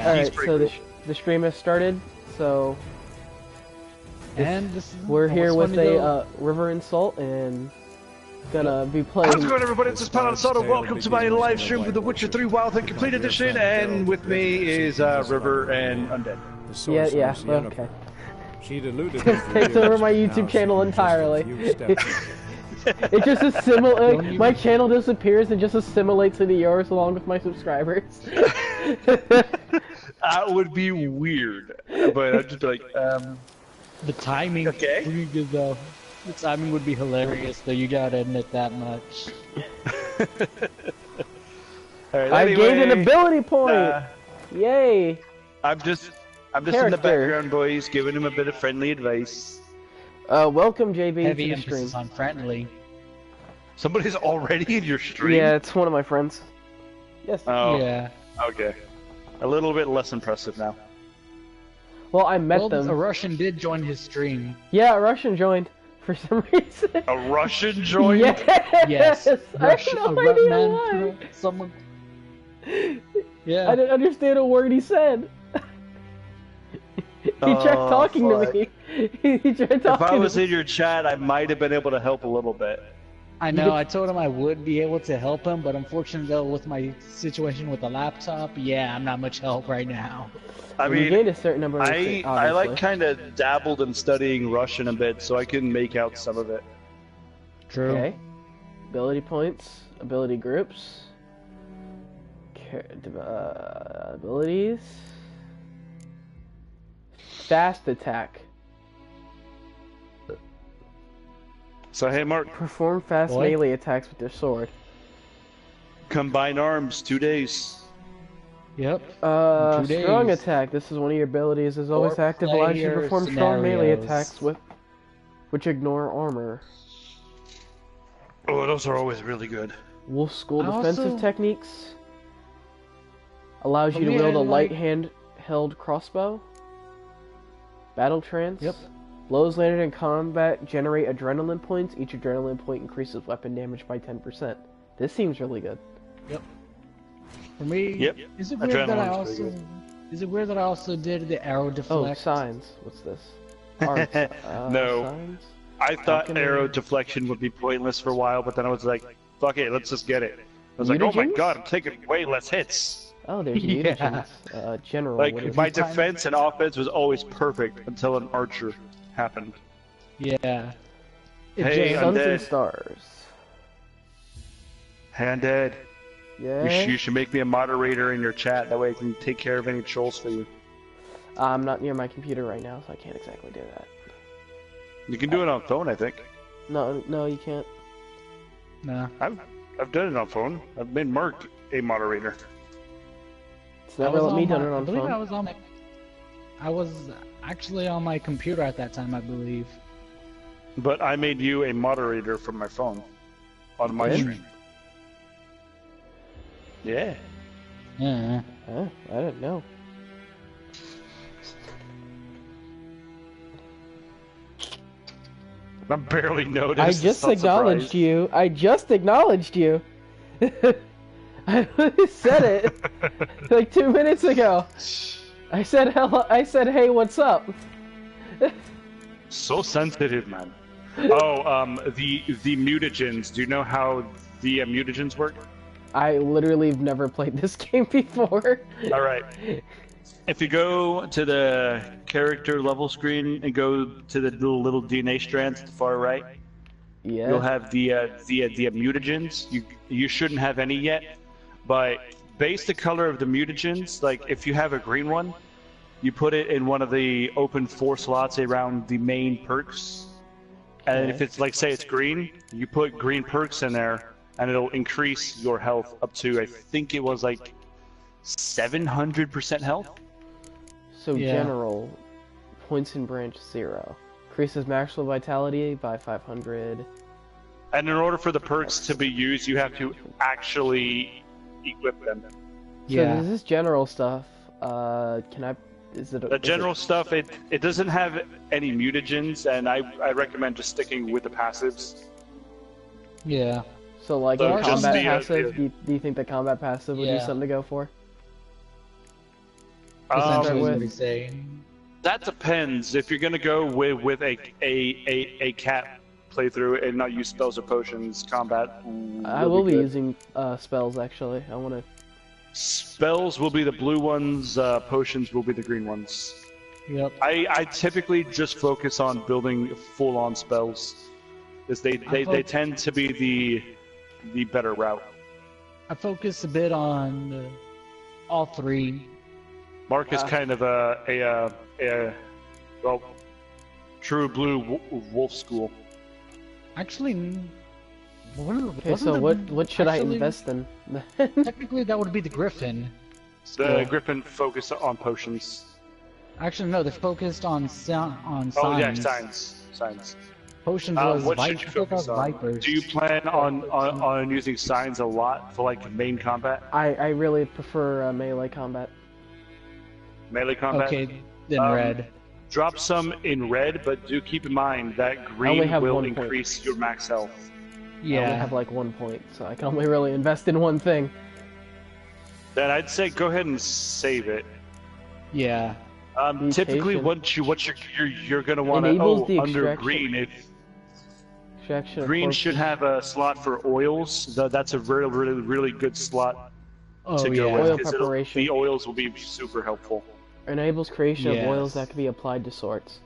Alright, so the stream has started, so we're here with a River Insult and gonna be playing. How's it going, everybody? It's Paladin. Welcome to my live stream with The Witcher 3 Wild Hunt Complete Edition, and with me is River and Undead. Yeah, okay. She'd alluded Takes over my YouTube channel entirely. It just assimilates. My channel disappears and just assimilates into yours along with my subscribers. That would be weird, but I'd just be like, The timing, okay. Pretty good though. The timing would be hilarious, though. You gotta admit that much. Alright, I anyway, gained an ability point. Yay! I'm just in the background, boys, giving him a bit of friendly advice. Welcome JB Heavy to the stream. emphasis on friendly. Somebody's already in your stream. Yeah, it's one of my friends. Yes. Oh. Yeah. Okay. A little bit less impressive now. Well, I met Well, them. a Russian did join his stream. Yeah, a Russian joined for some reason. A Russian joined? Yes. I have no idea why. Someone. Yeah. I didn't understand a word he said. He tried talking to me. He tried talking to me. If I was in your chat, I might have been able to help a little bit. I know, I told him I would be able to help him, but unfortunately though, with my situation with the laptop, yeah, I'm not much help right now. I You mean, gained a certain number of I like kind of dabbled in studying Russian a bit, so I can make out some of it. True. Okay. Ability points, ability groups, abilities, fast attack. So hey, Mark, Perform fast melee attacks with their sword. combine arms, 2 days. Yep. 2 days. Strong attack. This is one of your abilities. Is always active. Allows you to perform strong melee attacks which ignore armor. Oh, those are always really good. Wolf School defensive techniques. Allows you to wield a light hand-held crossbow. Battle trance. Yep. Blows landed in combat generate adrenaline points. Each adrenaline point increases weapon damage by 10%. This seems really good. Yep. For me, Yep. is it weird that I also did the arrow deflect? Oh, signs. What's this? Arts. No. Signs? I thought Falcon arrow and- deflection would be pointless for a while, but then I was like, fuck it, let's just get it. I was like, oh my Mutagens? god, I'm taking way less hits. Oh, there's Yeah. mutagens. General. what Like, is my it? defense and offense was always perfect until an archer happened. Yeah. It Hey, just- Suns Undead. and stars. Handed. Yeah. You should make me a moderator in your chat, that way I can take care of any trolls for you. I'm not near my computer right now, so I can't exactly do that. You can do it on phone, I think. No, you can't. Nah. I've done it on phone. I've made Mark a moderator. It's never let me done it I on believe phone. I was actually on my computer at that time, I believe. But I made you a moderator from my phone. On my did? stream. Yeah. Yeah. Oh, I didn't know. I barely noticed. I It's just not acknowledged surprised. you. I just acknowledged you. I said it like 2 minutes ago. I said hello. I said, hey, what's up? So sensitive, man. Oh, the mutagens. Do you know how the mutagens work? I literally have never played this game before. All right. If you go to the character level screen and go to the little DNA strands to the far right, Yeah. you'll have the mutagens. You shouldn't have any yet, but base the color of the mutagens. Like if you have a green one, you put it in one of the open 4 slots around the main perks. And if it's like, say it's green, you put green perks in there, and it'll increase your health up to, I think it was like 700% health. So Yeah. general, points in branch 0. Increases maximum vitality by 500. And in order for the perks to be used, you have to actually equip them. So Yeah. this is general stuff. Can I? Is it The general stuff, it doesn't have any mutagens, and I recommend just sticking with the passives. Yeah. So like So in just combat the, passive, do you think the combat passive would be Yeah. something to go for? Essentially, is with? what he's saying. That depends. If you're gonna go with a cat playthrough and not use spells or potions, combat. I will be good. using spells actually. I want to. Spells will be the blue ones. Potions will be the green ones. Yep. I typically just focus on building full-on spells, because they tend to be the better route. I focus a bit on all three. Mark is kind of a well, true blue wolf school. Actually, Okay, so what should I invest in? Technically, that would be the Griffin. The Griffin focus on potions. Actually, no, they're focused on signs. Oh yeah, signs. Potions was What should you focus on? Vipers. Do you plan on using signs a lot for like main combat? I really prefer melee combat. Melee combat? Okay, then red. Drop some in red, but do keep in mind that only green have will 1 point. increase your max health. I only Yeah. have like 1 point, so I can only really invest in one thing. Then I'd say go ahead and save it. Yeah. Typically, Mutation. what you're gonna want to Enables the under extraction. green. If Extraction of green corpses. should have a slot for oils, that's a really good slot Oh to yeah. go Oil with. 'Cause preparation. the oils will be super helpful. Enables creation of Yes. oils that can be applied to swords.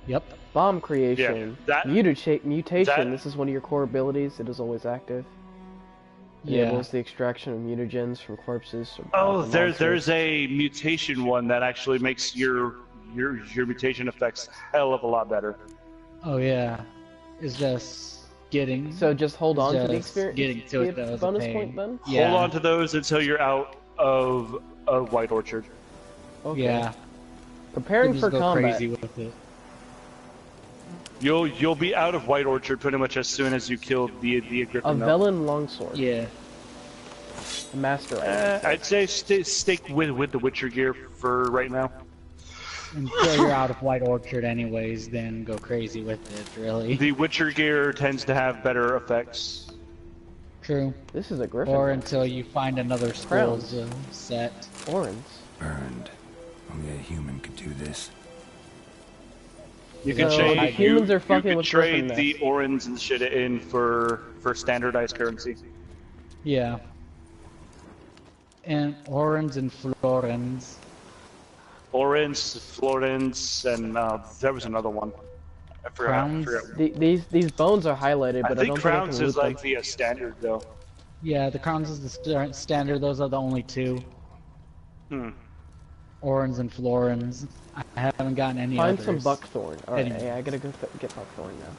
Yep. Bomb creation. Yeah, that- Mutation. that- This is one of your core abilities. It is always active. Yeah. Enables the extraction of mutagens from corpses. Or Oh, from there's monsters. a mutation one that actually makes your mutation effects hell of a lot better. Oh yeah. Is just getting. So just hold on to the Just experience. getting to it, that was a bonus pain. point then. Yeah. Hold on to those until you're out of White Orchard. Okay. Yeah. Preparing You for just go combat. crazy with it. You'll be out of White Orchard pretty much as soon as you kill the Griffin. A though. Velen longsword. Yeah. A master item. I'd say stick with the Witcher gear for right now. Until you're out of White Orchard, anyways, then go crazy with it. Really. The Witcher gear tends to have better effects. True. This is a griffin. Or until you find another Crowns. skills set. Orans. Burned. Only a human could do this. You can So trade the humans are fucking you can with trade Griffin the Orans and shit in for standardized currency. Yeah. And Orans and Florens. Orans, Florence, and there was another one. I Crowns? forgot. These bones are highlighted, but I, I think don't crowns think I is can loot like the standard though. Yeah, the crowns is the standard. Those are the only two. Hmm. Orans and Florens. I haven't gotten any Find others. some buckthorn. Alright, Anyway. yeah, I gotta go get buckthorn now.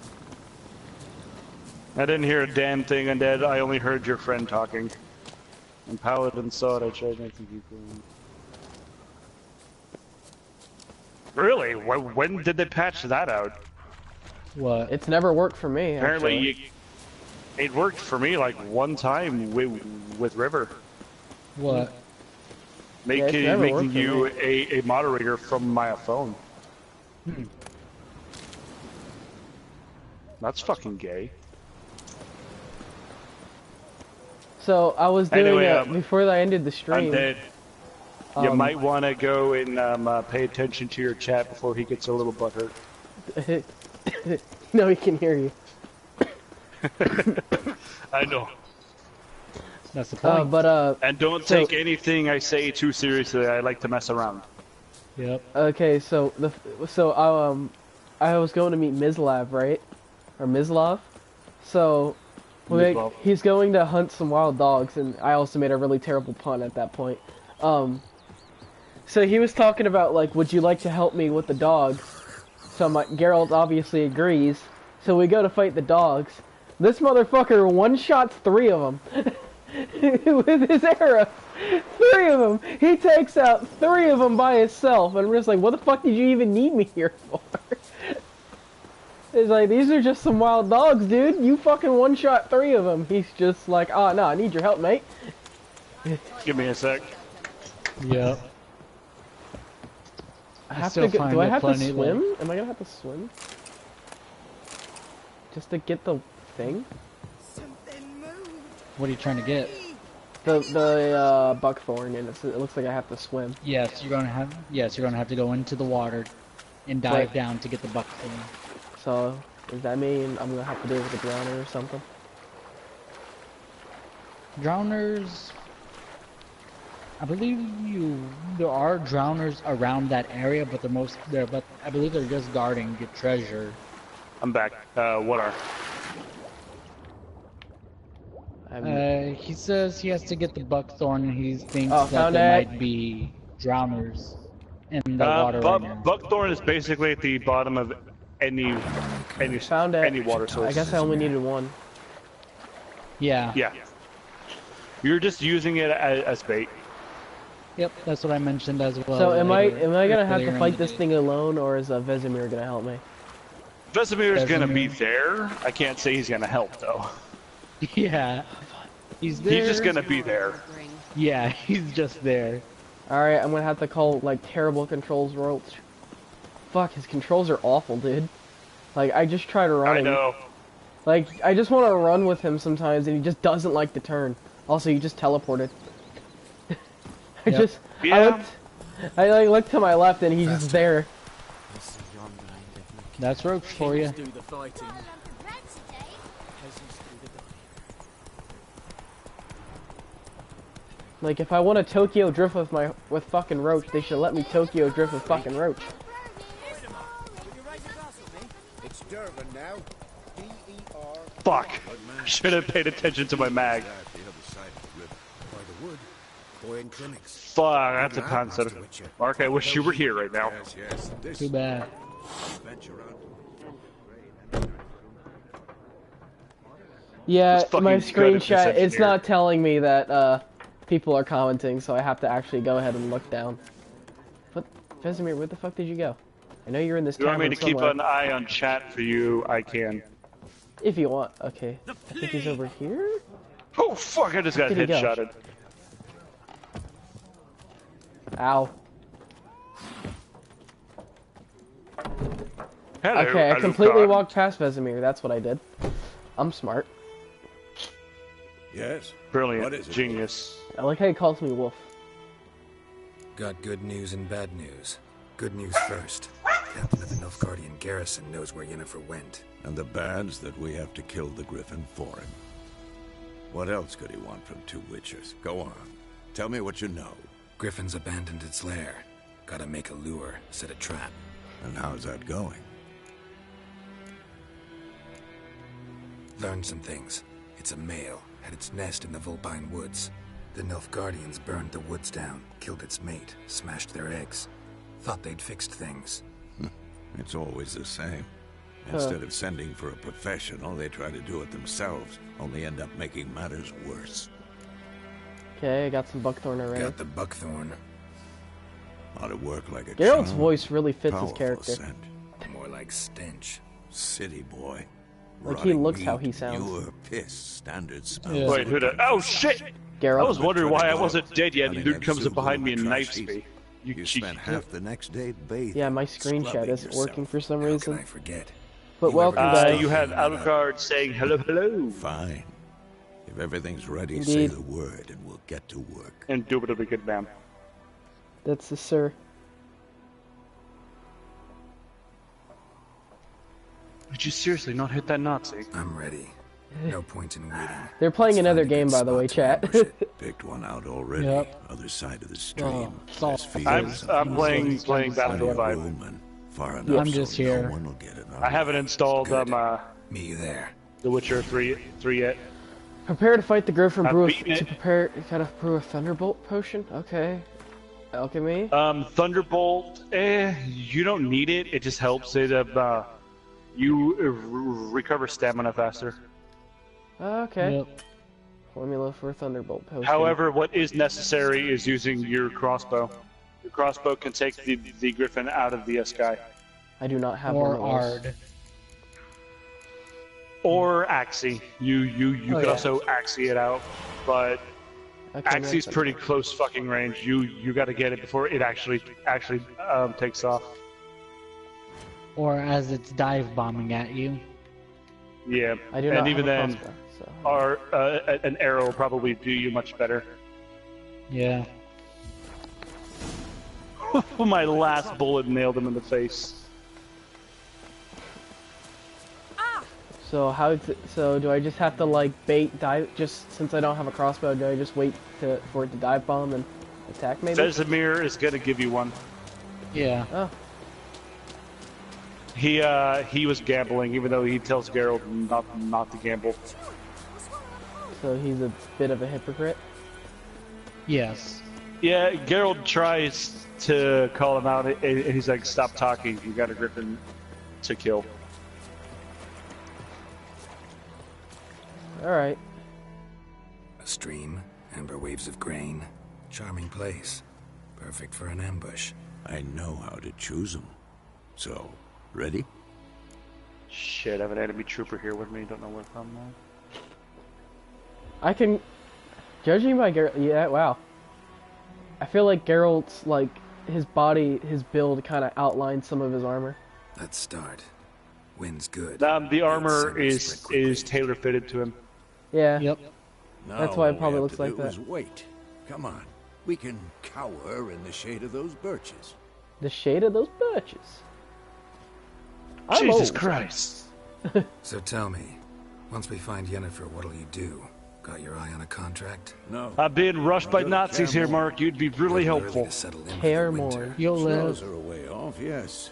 I didn't hear a damn thing, Undead. I only heard your friend talking. And Paladin saw it. I tried not to keep going. Really? When did they patch that out? What? It's never worked for me. Apparently, actually. it worked for me like one time with River, What? it's never making worked for you me. a moderator from my phone. That's fucking gay. So I was doing Anyway, it before I ended the stream. Undead. You Um, might want to go and pay attention to your chat before he gets a little butthurt. No, he can hear you. I know. That's the point. And don't So- take anything I say too seriously. I like to mess around. Yep. Okay, so I was going to meet Mislav, right? Or Mislav. So Mislav. he's going to hunt some wild dogs, and I also made a really terrible pun at that point. So he was talking about like, would you like to help me with the dogs? So Geralt obviously agrees. So we go to fight the dogs. This motherfucker one-shots 3 of them with his arrow. 3 of them. He takes out 3 of them by himself, and we're just like, what the fuck did you even need me here for? It's like, these are just some wild dogs, dude. You fucking one-shot 3 of them. He's just like, oh no, I need your help, mate. Give me a sec. Yep. I have still to go, find do I it have to plenty, swim? like- Am I gonna have to swim? Just to get the thing? What are you trying to get? The buckthorn, and it looks like I have to swim. Yes, you're gonna have to go into the water and dive Right. down to get the buckthorn. So does that mean I'm gonna have to do it with a drowner or something? Drowners. I believe there are drowners around that area, but I believe they're just guarding your treasure. I'm back. What are? He says he has to get the buckthorn, and he thinks Oh, that found there it. might be drowners in the water right now. Buckthorn is basically at the bottom of any Found it. any water source. I guess I only needed one. Yeah. Yeah. You're just using it as bait. Yep, that's what I mentioned as well. So am I gonna have earlier to in fight the this day. thing alone, or is Vesemir gonna help me? Vesemir is gonna be Vesemir. there. I can't say he's gonna help though. Yeah. He's there. He's just gonna be there. Yeah, he's just there. Alright, I'm gonna have to call, like, terrible controls Roach. Fuck, his controls are awful, dude. Like, I just tried running. I know. Like, I just want to run with him sometimes, and he just doesn't like to turn. Also, he just teleported. Yep. Yeah. I like, looked to my left, and he's just there. That's Roach for you. Do the fighting. Like, if I want to Tokyo drift with fucking Roach, they should let me Tokyo drift with fucking Roach. It's Durban now. D-E-R. Fuck. Should have paid attention to my mag. The other side of the river. By the wood. Boy in clinics. Fuck, that's a Panzer. Mark, I wish you were here right now. Yes, yes. This Too bad. venture out. Yeah, Just fucking my good screen at this chat, it's engineer. not telling me that, people are commenting, so I have to actually go ahead and look down. But, Vesemir, where the fuck did you go? I know you're in this You want me tavern to keep somewhere. an eye on chat for you? I can. If you want, okay. I think he's over here? Oh fuck, I just got Where did he go? headshotted. Ow. Hello, Okay, I Alucard. completely walked past Vesemir, that's what I did. I'm smart. Yes. Brilliant. What is it? Genius. I like how he calls me Wolf. Got good news and bad news. Good news first. Captain of the Nilfgaardian garrison knows where Yennefer went. And the bad's that we have to kill the Griffin for him. What else could he want from two Witchers? Go on. Tell me what you know. Griffin's abandoned its lair. Gotta make a lure, set a trap. And how's that going? Learned some things. It's a male, had its nest in the Vulpine Woods. The Nilfgaardians burned the woods down, killed its mate, smashed their eggs. Thought they'd fixed things. It's always the same. Instead of sending for a professional, they try to do it themselves, only end up making matters worse. Okay, I got some buckthorn already. Got the buckthorn. Ought to work like a Geralt's charm. voice really fits his Powerful character. scent. More like stench. City boy. Like, he Rotting looks how meat, he sounds. Pure piss, standard smell. Yeah. Wait, who the? Oh shit! Geralt. I was wondering why I wasn't dead yet, I and mean, dude comes up behind me and Zulu knifes atrocities. me. You You cheeky. spent half the next day bathing. Yeah, my screen chat scrubbing isn't working yourself. for some How can reason. I forget? But You welcome, ever- guys. You have Alucard saying hello, hello, Fine. If everything's ready, Indeed. say the word and we'll get to work. indubitably good man. That's the sir. Did you seriously not hit that Nazi? I'm ready. No point in waiting. They're playing Let's another find a game, good by the way, spot to chat. ambush it. Picked one out already. Yep. Other side of the stream. Oh, so- Less fields I'm and playing woods. playing Battlefield Plenty of 5. room and far enough I'm just so here. No one will get it. I haven't installed Good. The Meet you there. Witcher 3 yet. Prepare to fight the Griffin. I've Brew beaten it. to prepare. Gotta brew a Thunderbolt potion. Okay. Alchemy. Thunderbolt. You don't need it. It just helps it. You recover stamina faster. Okay. Yep. Formula for Thunderbolt potion. However, what is necessary is using your crossbow. Your crossbow can take the Griffin out of the sky. I do not have Or one of those. Ard. Or Axie. You Oh, could yeah. also Axie it out, but Okay, Axie's that's- pretty close fucking range. You got to get it before it actually takes off. Or as it's dive bombing at you. Yeah, I do and not even have a then, crossbow, so. our an arrow will probably do you much better. Yeah. My last bullet nailed him in the face. So do I just have to like bait dive? Just since I don't have a crossbow, do I just wait for it to dive bomb and attack maybe? Vesemir is gonna give you one. Yeah. Oh, He was gambling, even though he tells Geralt not to gamble. so he's a bit of a hypocrite. Yes. Yeah, Geralt tries to call him out, and he's like, "Stop talking. You got a griffin to kill." All right. A stream, amber waves of grain. Charming place. Perfect for an ambush. I know how to choose them. So, ready? Shit, I have an enemy trooper here with me. Don't know where from now. I can, judging by Geralt, yeah, wow. I feel like Geralt's, like, his body, his build kind of outlines some of his armor. Let's start. Wind's good. The armor Summer is sprint quickly. tailor fitted to him. Yeah. Yep. Now That's why it all we probably have looks to like do that. is wait. Come on. We can cower in the shade of those birches. The shade of those birches. I'm Jesus old. Christ! So tell me, once we find Yennefer, what'll you do? Got your eye on a contract? No. I'm being rushed by Good Nazis here, camel. Mark. You'd be really Little early helpful. to settle in for the Hairmore. winter. You'll live. Snows are a way off, yes.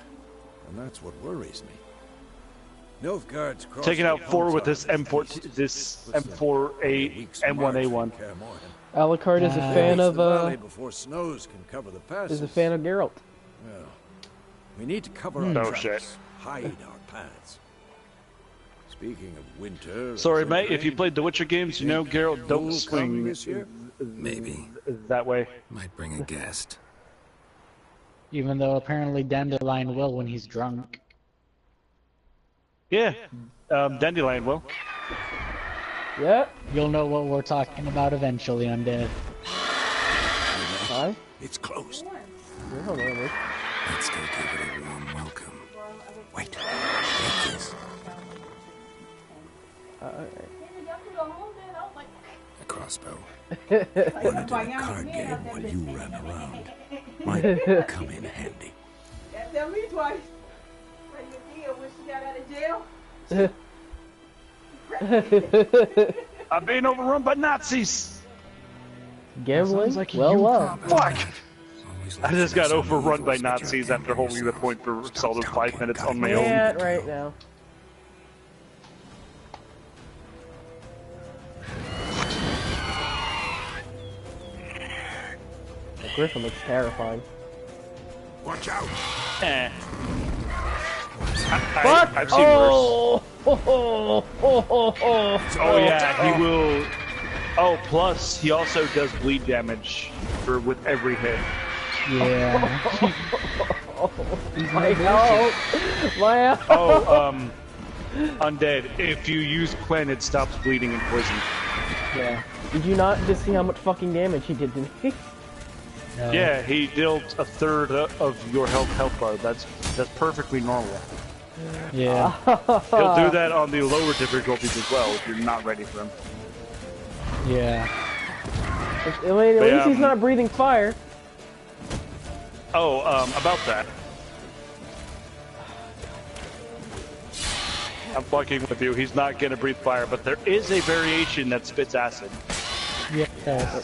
And that's what worries me. Nilfgaard's crossing Taking out 4 with this Helm's M4, this M4A, M1A1. Alucard is a Nice. fan of Before snows can cover the passes. is a fan of Geralt. Well, we need to cover No our tracks, shit. hide our paths. Speaking of winter... Sorry, and mate. If you rain, played The Witcher games, you know Geralt don't Yule swing coming this year? Maybe. that way. Might bring a guest. Even though apparently Dandelion will when he's drunk. Yeah, Dandelion will. Yep. You'll know what we're talking about eventually, Undead. Hi. It's closed. You're hilarious. Let's go give it a warm welcome. Wait. Take this. Alright. A crossbow. Wanted a card game while you ran around. Might come in handy. Tell me twice. What you did when she got out of jail? I'm being overrun by Nazis. Gambling? Sounds like a well, you well. Fuck! Always I look just for got some overrun by evils, but you're Nazis after holding the yourself. point for a Stop solid talking, 5 minutes on my goddamn. own. Yeah, right now. The Griffin looks terrifying. Watch out! Eh. Fuck! I've seen worse. Oh! Oh yeah, he will. Oh, plus he also does bleed damage with every hit. Yeah. My health! My health! Oh, undead. If you use Quen, it stops bleeding and poison. Yeah. Did you not just see how much fucking damage he did to me? No. Yeah, he deals a third of your health bar. That's perfectly normal. Yeah. He'll do that on the lower difficulties as well if you're not ready for him. Yeah. I mean, at least he's um, not breathing fire. Oh, about that. I'm fucking with you. He's not gonna breathe fire, but there is a variation that spits acid. Yes.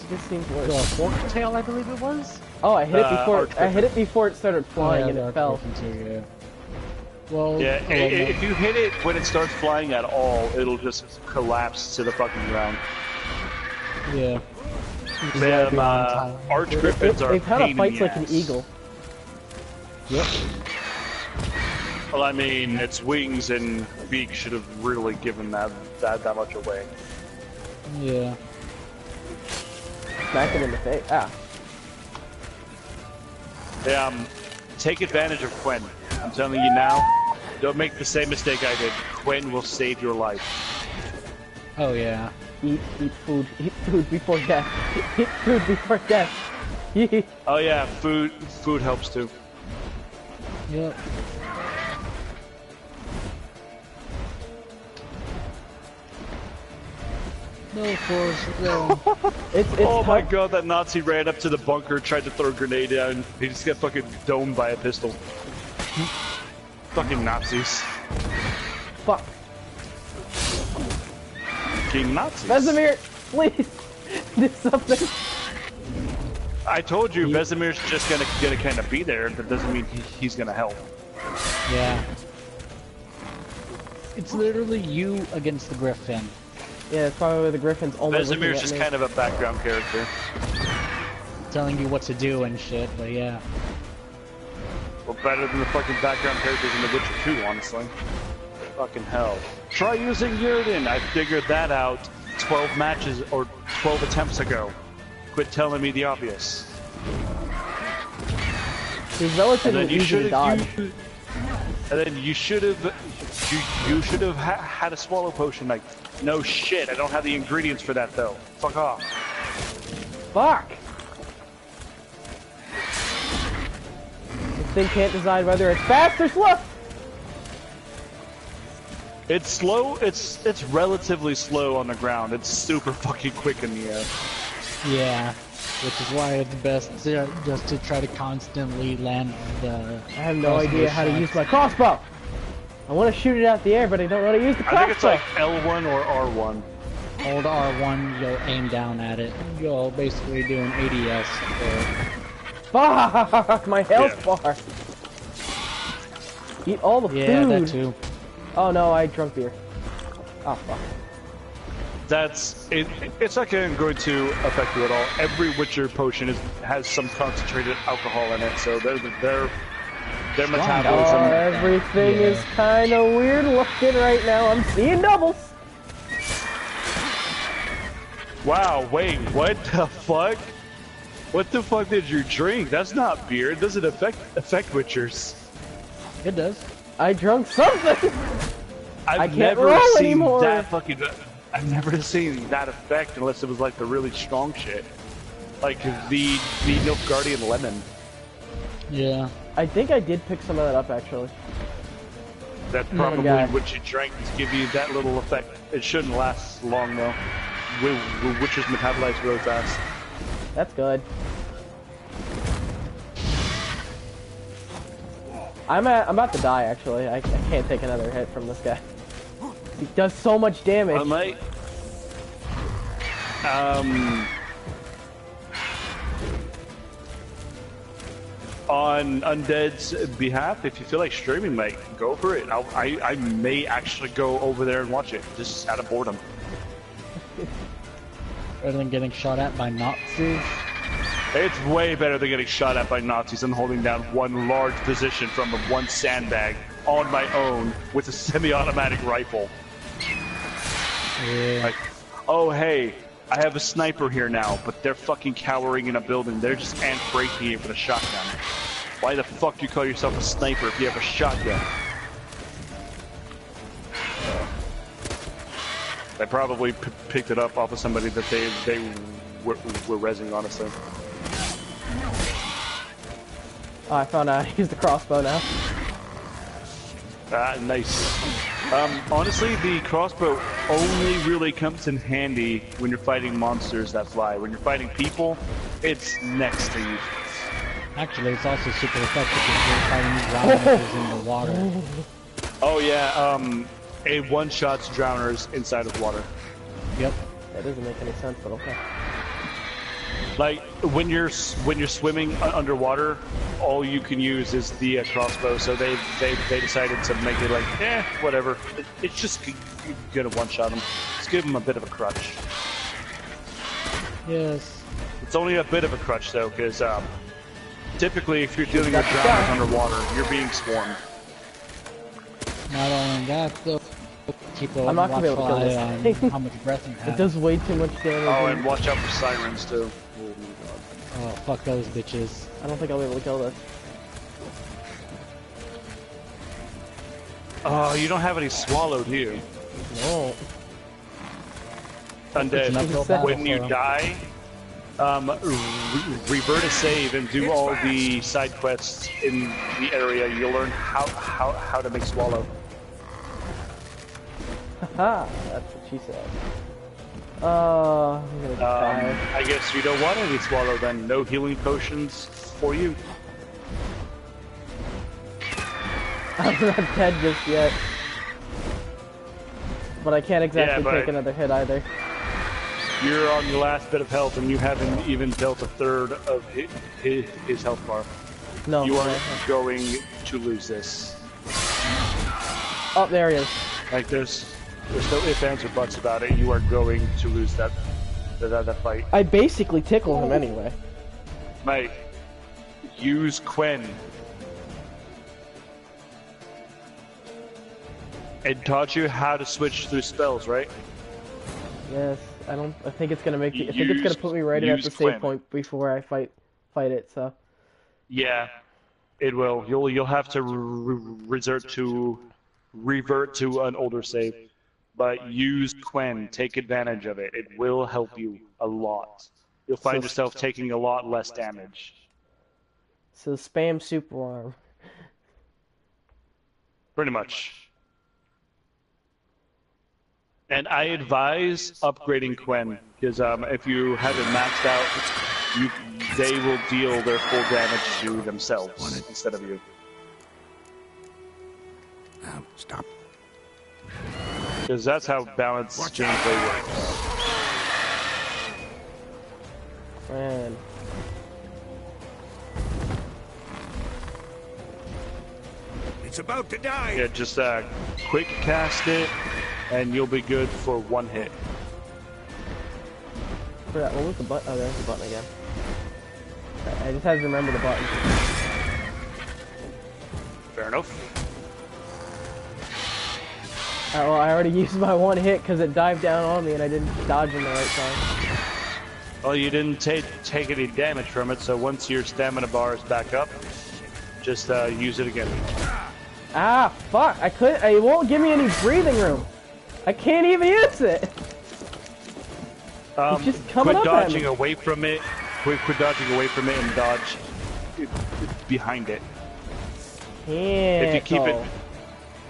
This seems The worse. fork tail, I believe it was. Oh, I hit it before. Arch I hit it before it started flying Oh, and yeah, it fell. yeah. Well, Yeah, oh, well, if you hit it when it starts flying at all, it'll just collapse to the fucking ground. yeah. Them arch griffins are It kind of pain fights in the like an ass. eagle. Yep. Well, I mean, its wings and beak should have really given that much away. Yeah. Smack it in the face. Ah. Take advantage of Quen. I'm telling you now, don't make the same mistake I did. Quen will save your life. Oh yeah. Eat food before death. Eat food before death. Oh yeah, food helps too. Yep. No, of course. No. It's Oh my tough. god, that Nazi ran up to the bunker, tried to throw a grenade down. He just got fucking domed by a pistol. Fucking Nazis. Fuck. King Nazis. Vesemir, please do something. I told you, Vesemir's just gonna kind of be there. That doesn't mean he's gonna help. Yeah. It's literally you against the Griffin. Yeah, it's probably the Griffin's only looking Vesemir's at just me. kind of a background character. Telling you what to do and shit, but yeah. Well, better than the fucking background characters in The Witcher 2, honestly. Fucking hell. Try using Yurden. I figured that out 12 matches or 12 attempts ago. Quit telling me the obvious. He's And relatively then you easy should to dodge. have. And then you should have. You should have had a swallow potion. Like, no shit. I don't have the ingredients for that though. Fuck off. Fuck! This thing can't decide whether it's fast or slow! It's slow. It's relatively slow on the ground. It's super fucking quick in the air. Yeah. Which is why it's best just to try to constantly land the... I have no idea how to use my crossbow! I want to shoot it out the air, but I don't know how to use the crossbow! I think it's like L1 or R1. Hold R1, you'll aim down at it. You'll basically do an ADS. Fuck! My health Yeah. bar! Eat all the Yeah, food! that too. Oh no, I drunk beer. Oh fuck. That's it. It's not going to affect you at all. Every Witcher potion has some concentrated alcohol in it, so their metabolism. Everything Yeah. is kind of weird looking right now. I'm seeing doubles! Wow, wait, what the fuck? What the fuck did you drink? That's not beer. It doesn't affect Witchers. It does. I drunk something! I I've can't never roll seen anymore. that fucking. I've never seen that effect unless it was like the really strong shit, like the Nilfgaardian lemon. Yeah. I think I did pick some of that up actually. That's Another probably guy. what you drank to give you that little effect. It shouldn't last long though. Witchers metabolize really fast. That's good. I'm about to die actually. I can't take another hit from this guy. He does so much damage. Mate. On Undead's behalf, if you feel like streaming, mate, go for it. I may actually go over there and watch it, just out of boredom. Rather than getting shot at by Nazis. It's way better than getting shot at by Nazis and holding down one large position from one sandbag on my own with a semi-automatic rifle. Yeah. Like, oh hey, I have a sniper here now, but they're fucking cowering in a building. They're just ant breaking it with a shotgun. Why the fuck do you call yourself a sniper if you have a shotgun? They probably picked it up off of somebody that they were rezzing, honestly. Oh, I found out how to use the crossbow now. Ah, nice. Honestly, the crossbow only really comes in handy when you're fighting monsters that fly. When you're fighting people, it's next to you. Actually, it's also super effective if you're fighting drowners in the water. Oh yeah, it one-shots drowners inside of water. Yep. That doesn't make any sense, but okay. Like when you're swimming underwater, all you can use is the crossbow. So they decided to make it like, whatever. It's just gonna one-shot them. Just give them a bit of a crutch. Yes. It's only a bit of a crutch though, because typically if you're dealing with drowners underwater, you're being swarmed. Not only that, though, keep a I'm not gonna be able to kill watchful eye this thing. on how much breath you It have. does way too much damage. Oh, and watch out for sirens too. Oh, fuck those bitches. I don't think I'll be able to kill this. Oh, you don't have any swallow, do you? No. Undead. It's an uphill battle When you for 'em. die, revert a save and do all the side quests in the area. You'll learn how to make swallow. Haha, that's what she said. I'm gonna die. I guess you don't want any swallow then. No healing potions for you. I'm not dead just yet. But I can't exactly but- take another hit either. You're on your last bit of health and you haven't even dealt a third of his health bar. No. You are going to lose this. Oh, there he is. Like there's no ifs, ands, or buts about it. You are going to lose that fight. I basically tickle him anyway. Mate, use Quen. It taught you how to switch through spells, right? Yes, I think it's gonna make me. I think it's gonna put me right at the use save Quen. point before I fight it. So. Yeah, it will. You'll have to revert to an older save, but use Quen. Take advantage of it. It will help you a lot. You'll find yourself taking a lot less damage. So spam super arm. Pretty much. And I advise upgrading Quen, because if you have it maxed out, they will deal their full damage to themselves instead of you. Now, stop. Because that's how balanced gameplay works. Man. It's about to die. Yeah, just quick cast it, and you'll be good for one hit. What was the button? Oh, there's the button again. I just had to remember the button. Fair enough. Well, I already used my one hit because it dived down on me and I didn't dodge in the right time. Well, you didn't take any damage from it, so once your stamina bar is back up, just use it again. Ah, fuck! It won't give me any breathing room. I can't even use it. It's just coming quit up at dodging me. away from it. Quit dodging away from it and dodge behind it. Can't. If you keep it,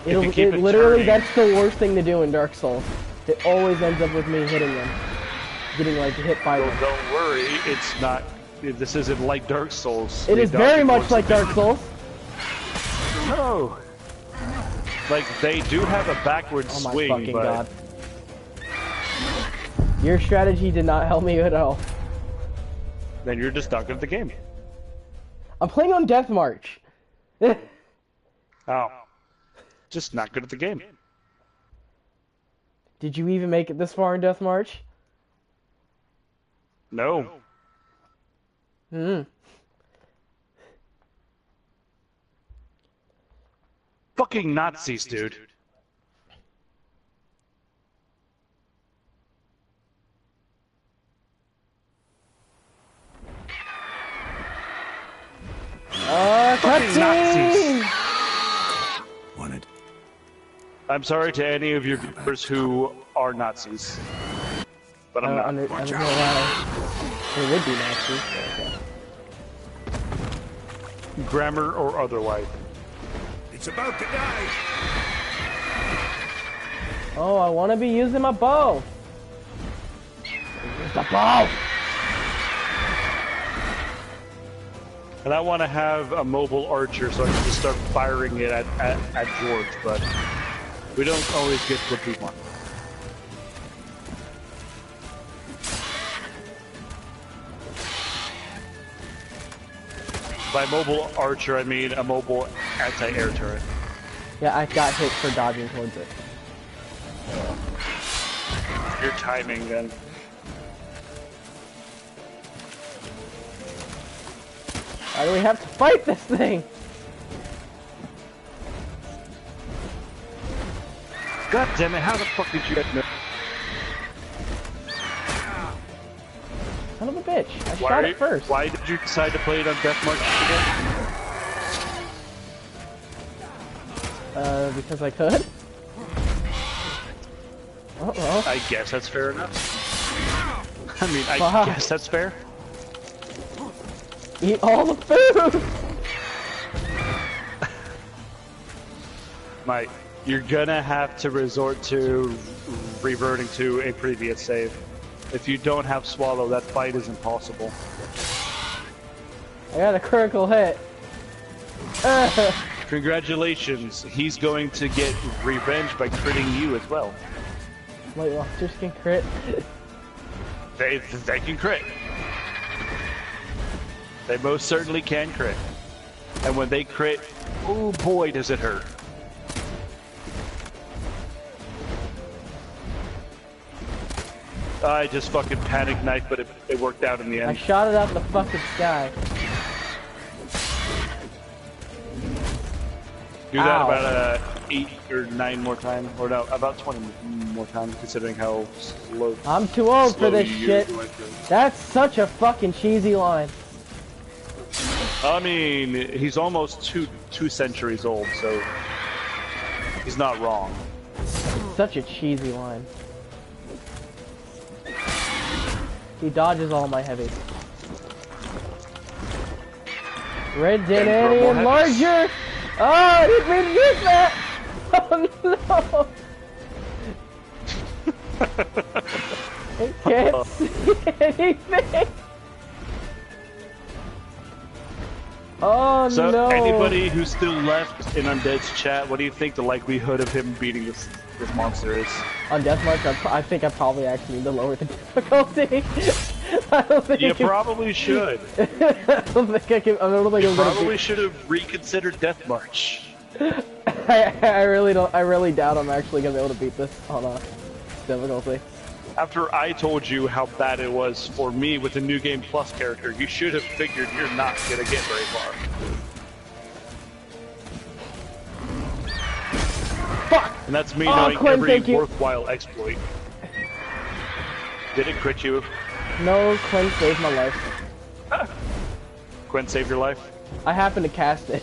It'll, if you keep it literally, turning- that's the worst thing to do in Dark Souls. It always ends up with me hitting them. Getting, like, hit by well, them. don't worry, it's not. This isn't like Dark Souls. It The is very dodging much works like a bit- Dark Souls. No. Like they do have a backward Oh my swing, fucking but god. Your strategy did not help me at all. then you're just not good at the game. I'm playing on Death March. Oh, just not good at the game. Did you even make it this far in Death March? No. Hmm. Fucking Nazis, dude. Fucking Cutscene! Nazis. Want it? I'm sorry to any of your viewers who are Nazis, but I'm not. I don't know why. It would be Nazis. but okay. Grammar or otherwise. It's about to die. Oh, I want to be using my bow. Use the bow. And I want to have a mobile archer so I can just start firing it at George, but we don't always get what we want. By mobile archer, I mean a mobile anti-air turret. Yeah, I got hit for dodging towards it. Your timing, then. Why do we have to fight this thing? God damn it! How the fuck did you get no? Son of a bitch! I shot it first. Why did you decide to play it on Death March again? Because I could. Uh-oh. I guess that's fair enough. I mean, I Fuck. guess that's fair. Eat all the food! You're gonna have to resort to reverting to a previous save. If you don't have Swallow, that fight is impossible. I got a critical hit. Congratulations, he's going to get revenge by critting you as well. Light launchers can crit. They can crit. They most certainly can crit. And when they crit, oh boy does it hurt. I just fucking panic knife, but it worked out in the I end. shot it out the fucking sky. Do that Ow. about 8 or 9 more times, or no, about 20 more times, considering how slow. I'm too old for slow this you shit. usually do. That's such a fucking cheesy line. I mean, he's almost two centuries old, so he's not wrong. Such a cheesy line. He dodges all my heavies. Red And Dananian Grumble larger! Oh, I didn't mean to use that! Oh no! I can't see anything! Oh So, no! anybody who's still left in Undead's chat, what do you think the likelihood of him beating this monster is? On Deathmarch, I think I probably actually need to lower the difficulty. I don't think You I can, probably should. I don't think I can. I don't think I'm gonna Probably should have reconsidered Death March. I really don't. I really doubt I'm actually gonna be able to beat this on a difficulty. After I told you how bad it was for me with the New Game Plus character, you should have figured you're not gonna get very far. Fuck! And that's me Oh, knowing Quinn, every thank you. worthwhile exploit. Did it crit you? No, Quinn saved my life. Gwen saved your life? I happened to cast it.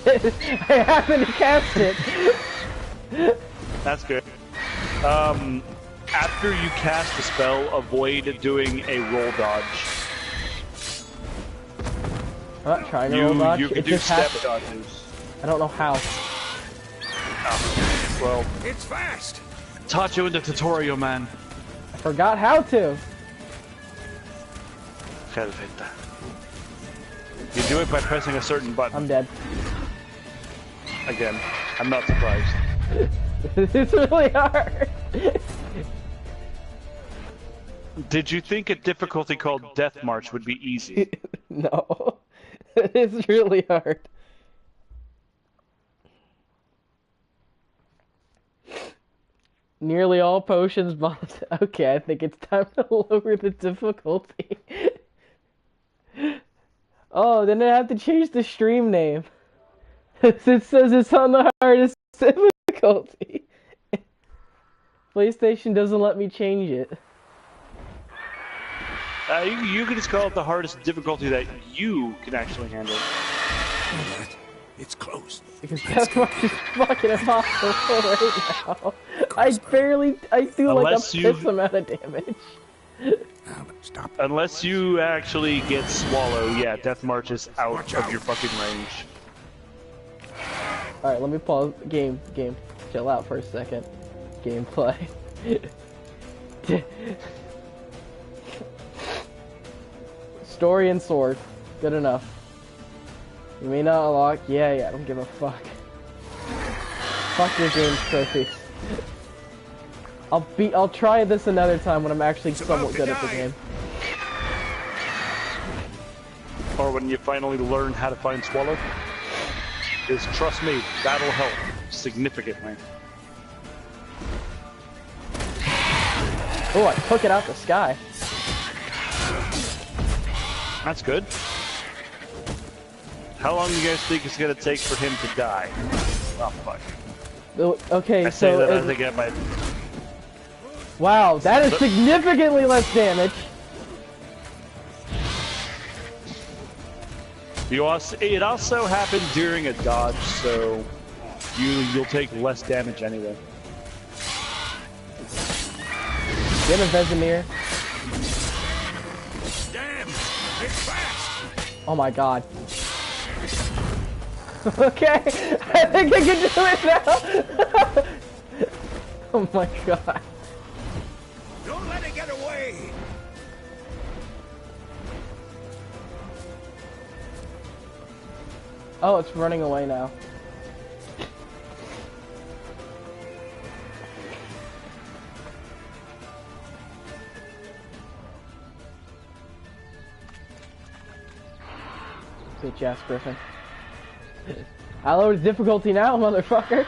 I happened to cast it. That's good. After you cast the spell, avoid doing a roll dodge. I'm not trying to roll dodge. You can It do just step happened. dodges. I don't know how. Oh, well, It's fast! taught you in the tutorial, man. I forgot how to. Perfect. You do it by pressing a certain button. I'm dead. Again, I'm not surprised. It's really hard. Did you think a difficulty called Death March would be easy? No. It's really hard. Nearly all potions boss. Okay, I think it's time to lower the difficulty. Oh, then I have to change the stream name. It says it's on the hardest difficulty. PlayStation doesn't let me change it. You can just call it the hardest difficulty that you can actually handle. That, it's close. Because Deathmarch is fucking impossible right now. I do like a Unless you- piss amount of damage. Now, but stop. Unless you actually get Swallow, yeah, Death March is out of your fucking range. Alright, let me pause. Game. Chill out for a second. Gameplay. Story and sword. Good enough. You may not unlock. Yeah, I don't give a fuck. Fuck your game's trophies. I'll try this another time when I'm actually somewhat good at the game. Or when you finally learn how to find Swallow. Because trust me, that'll help significantly. Oh, I took it out the sky. That's good. How long do you guys think it's gonna take for him to die? Oh fuck. Oh, okay, I say so that I it- think I might. wow, that is significantly less damage. It also happened during a dodge, so you'll take less damage anyway. Get a Vesemir. Damn! It's fast! Oh my god. Okay, I think I can do it now. Oh my god. Don't let it get away! Oh, it's running away now. Bitch ass Griffin. I lowered the difficulty now, motherfucker.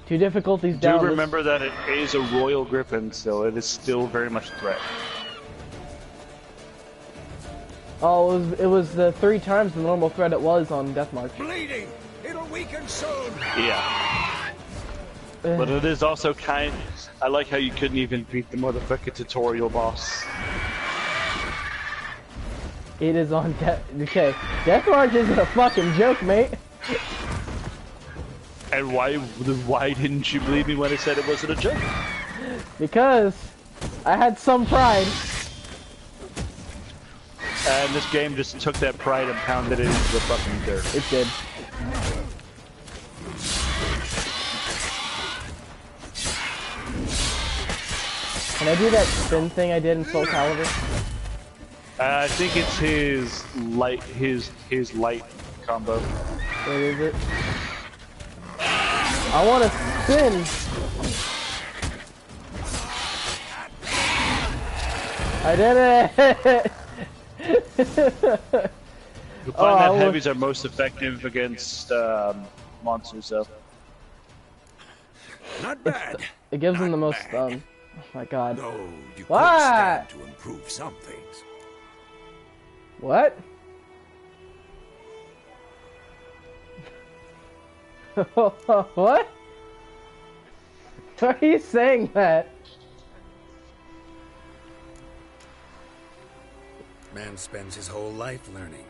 Two difficulties down. Do remember that it is a Royal Griffin, so it is still very much a threat. Oh, it was the 3 times the normal threat it was on Death March. Bleeding! It'll weaken soon! Yeah. But it is also kind. I like how you couldn't even beat the motherfucking tutorial boss. It is on Death. Okay, Death March isn't a fucking joke, mate. And why didn't you believe me when I said it wasn't a joke? Because I had some pride. And this game just took that pride and pounded it into the fucking dirt. It did. Can I do that spin thing I did in Soul Calibur? I think it's his light combo. What is it? I want to spin. I did it. You find that heavies are most effective against monsters, though. Not bad. It gives them the most. Not Oh my god. Though you could What? stand to improve some things. What? What? Why are you saying that? Man spends his whole life learning.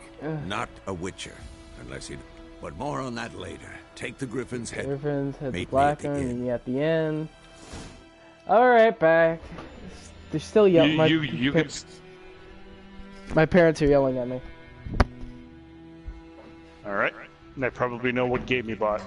Not a witcher, unless he. But more on that later. Take the Griffin's head. Griffin's head Meet to me at the Blackburn, inn. and me at the end. Alright, back. They're still yelling. My parents are yelling at me. Alright. And I probably know what game you bought.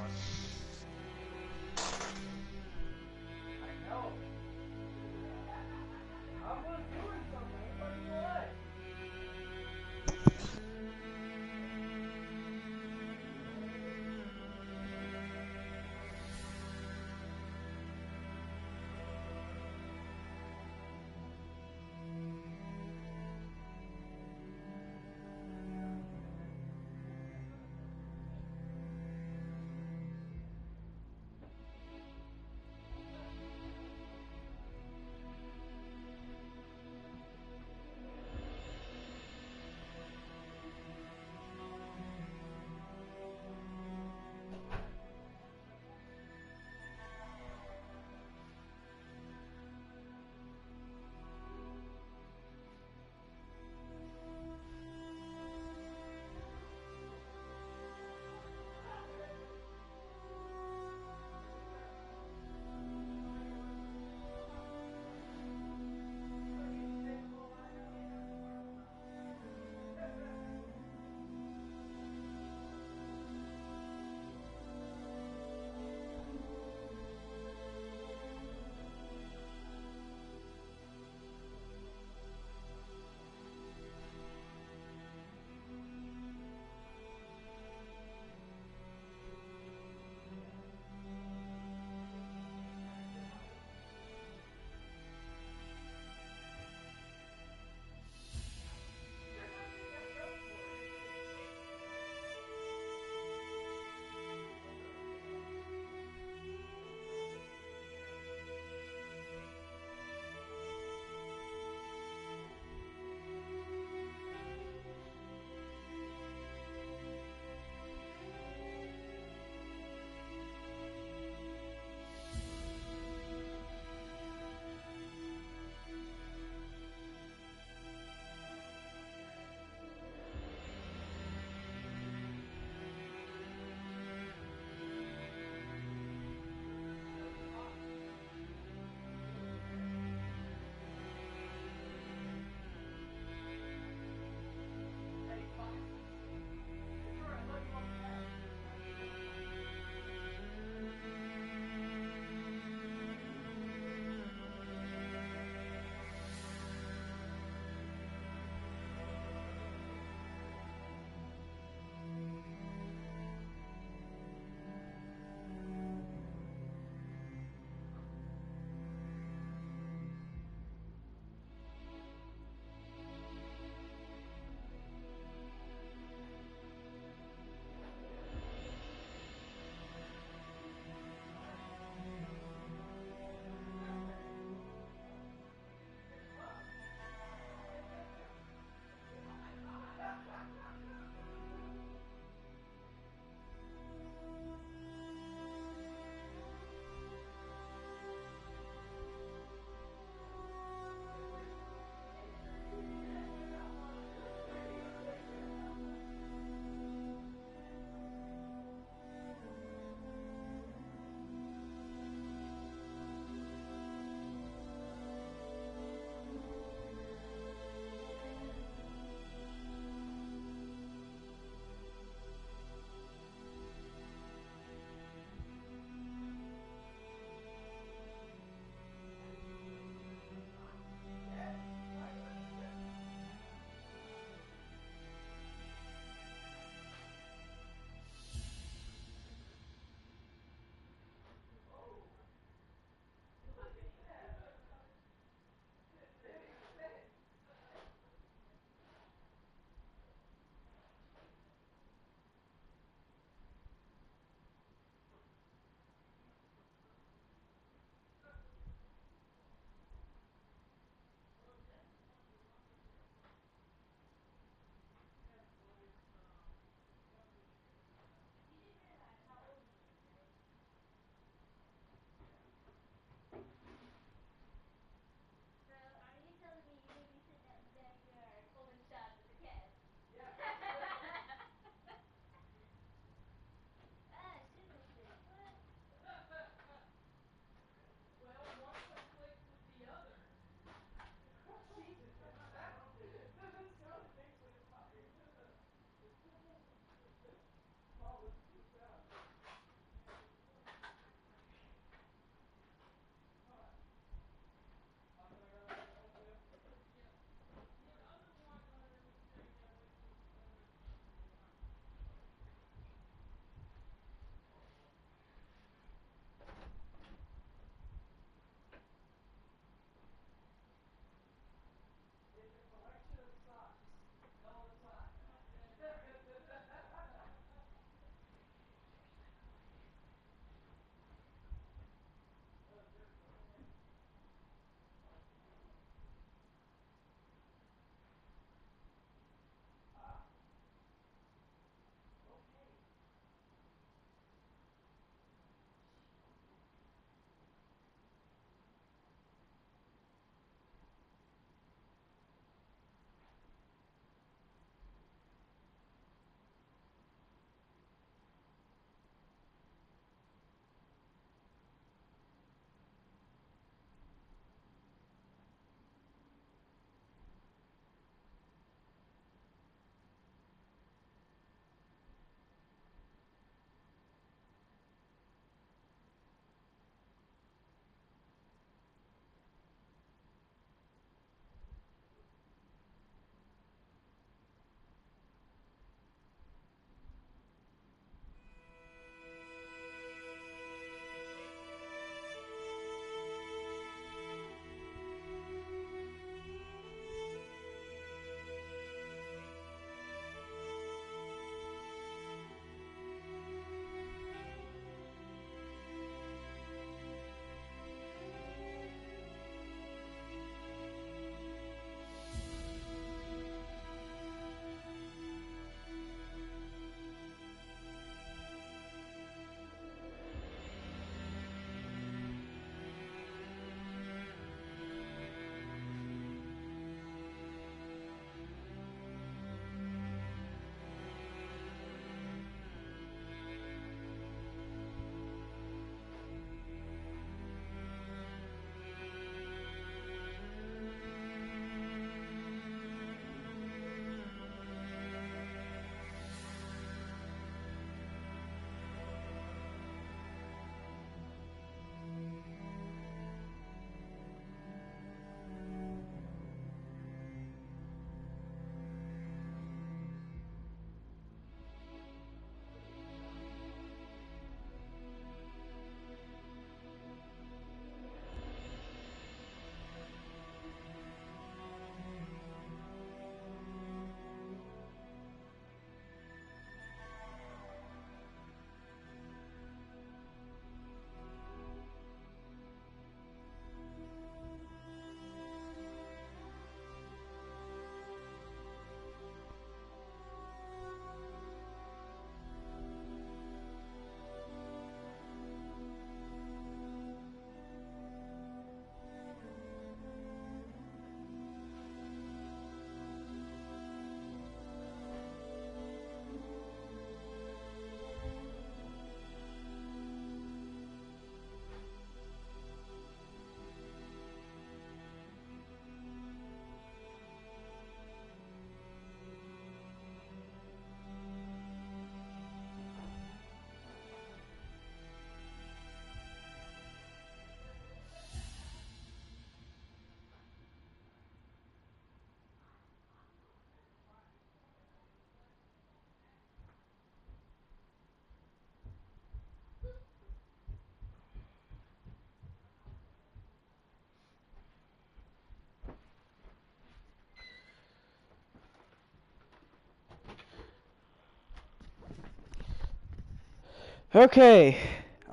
Okay,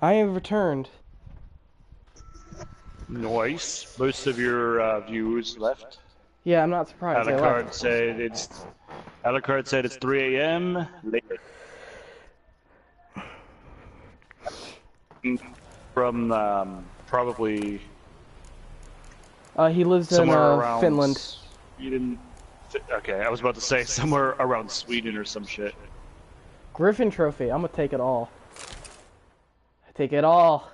I have returned. Nice. Most of your viewers left. Yeah, I'm not surprised. They Alucard left. said it's 3 a.m. later. From probably He lives in somewhere around Finland. Sweden. Okay, I was about to say somewhere around Sweden or some shit. Griffin trophy. I'm gonna take it all. Take it all.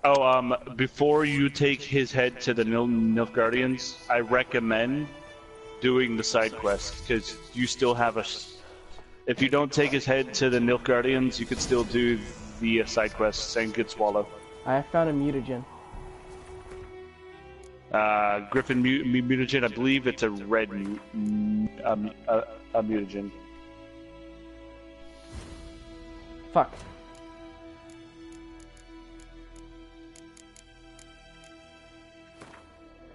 Oh, before you take his head to the Nilfgaardians, I recommend doing the side quest, because you still have if you don't take his head to the Nilfgaardians, you could still do the side quest, St. Good Swallow. I found a mutagen. Griffin mutagen, I believe it's a red mutagen. Fuck.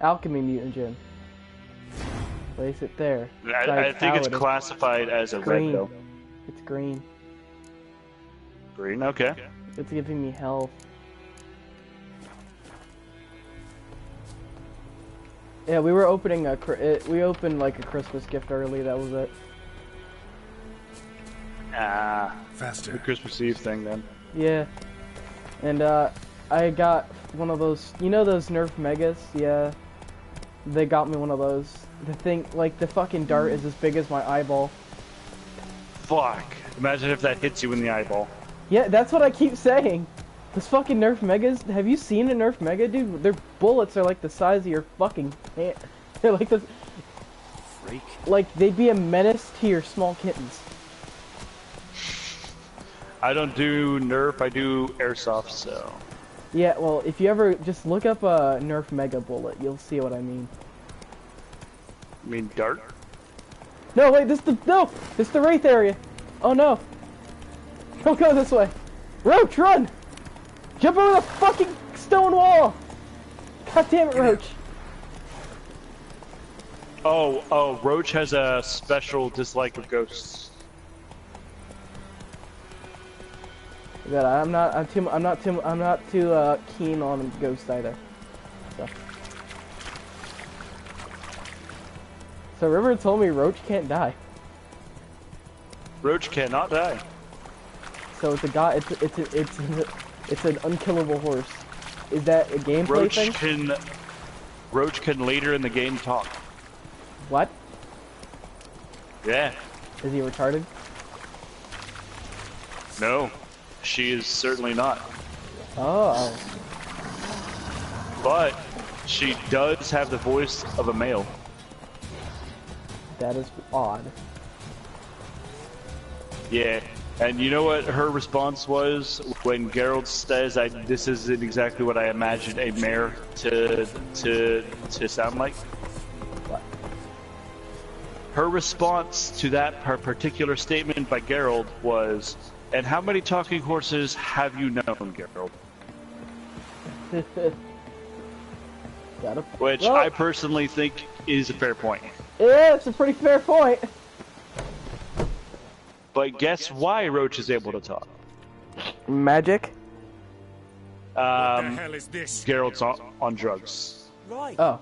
Alchemy mutagen. Place it there. I think it's Paladin. classified as a Green. red though. It's green. Green, okay. It's giving me health. Yeah, we were opening we opened like a Christmas gift early. That was it. The Faster. Christmas Eve thing then. Yeah, and I got one of those. You know those Nerf Megas? Yeah, they got me one of those. The thing, like the fucking dart, is as big as my eyeball. Fuck. Imagine if that hits you in the eyeball. Yeah, that's what I keep saying. Those fucking Nerf Megas. Have you seen a Nerf Mega, dude? Their bullets are like the size of your fucking hand. They're like this. Freak. Like they'd be a menace to your small kittens. I don't do Nerf, I do Airsoft, so... Yeah, well, if you ever just look up a Nerf Mega bullet, you'll see what I mean. You mean dart? No, wait, this is the Wraith area. Oh no. Don't go this way. Roach, run! Jump over the fucking stone wall! God damn it, Roach. Oh, Roach has a special dislike of ghosts. God, I'm not too keen on Ghost either. So River told me Roach can't die. Roach cannot die. So it's a guy. It's an unkillable horse. Is that a gameplay thing? Roach can later in the game talk. What? Yeah. Is he retarded? No. She is certainly not. Oh. But she does have the voice of a male. That is odd. Yeah. And you know what her response was when Geralt says, "This isn't exactly what I imagined a mare to sound like"? What? Her response to that particular statement by Geralt was, "And how many talking horses have you known, Geralt?" Which well, I personally think is a fair point. Yeah, it's a pretty fair point. But guess why Roach is able to talk? Magic? What the hell is this? Geralt's on drugs. Right. Oh.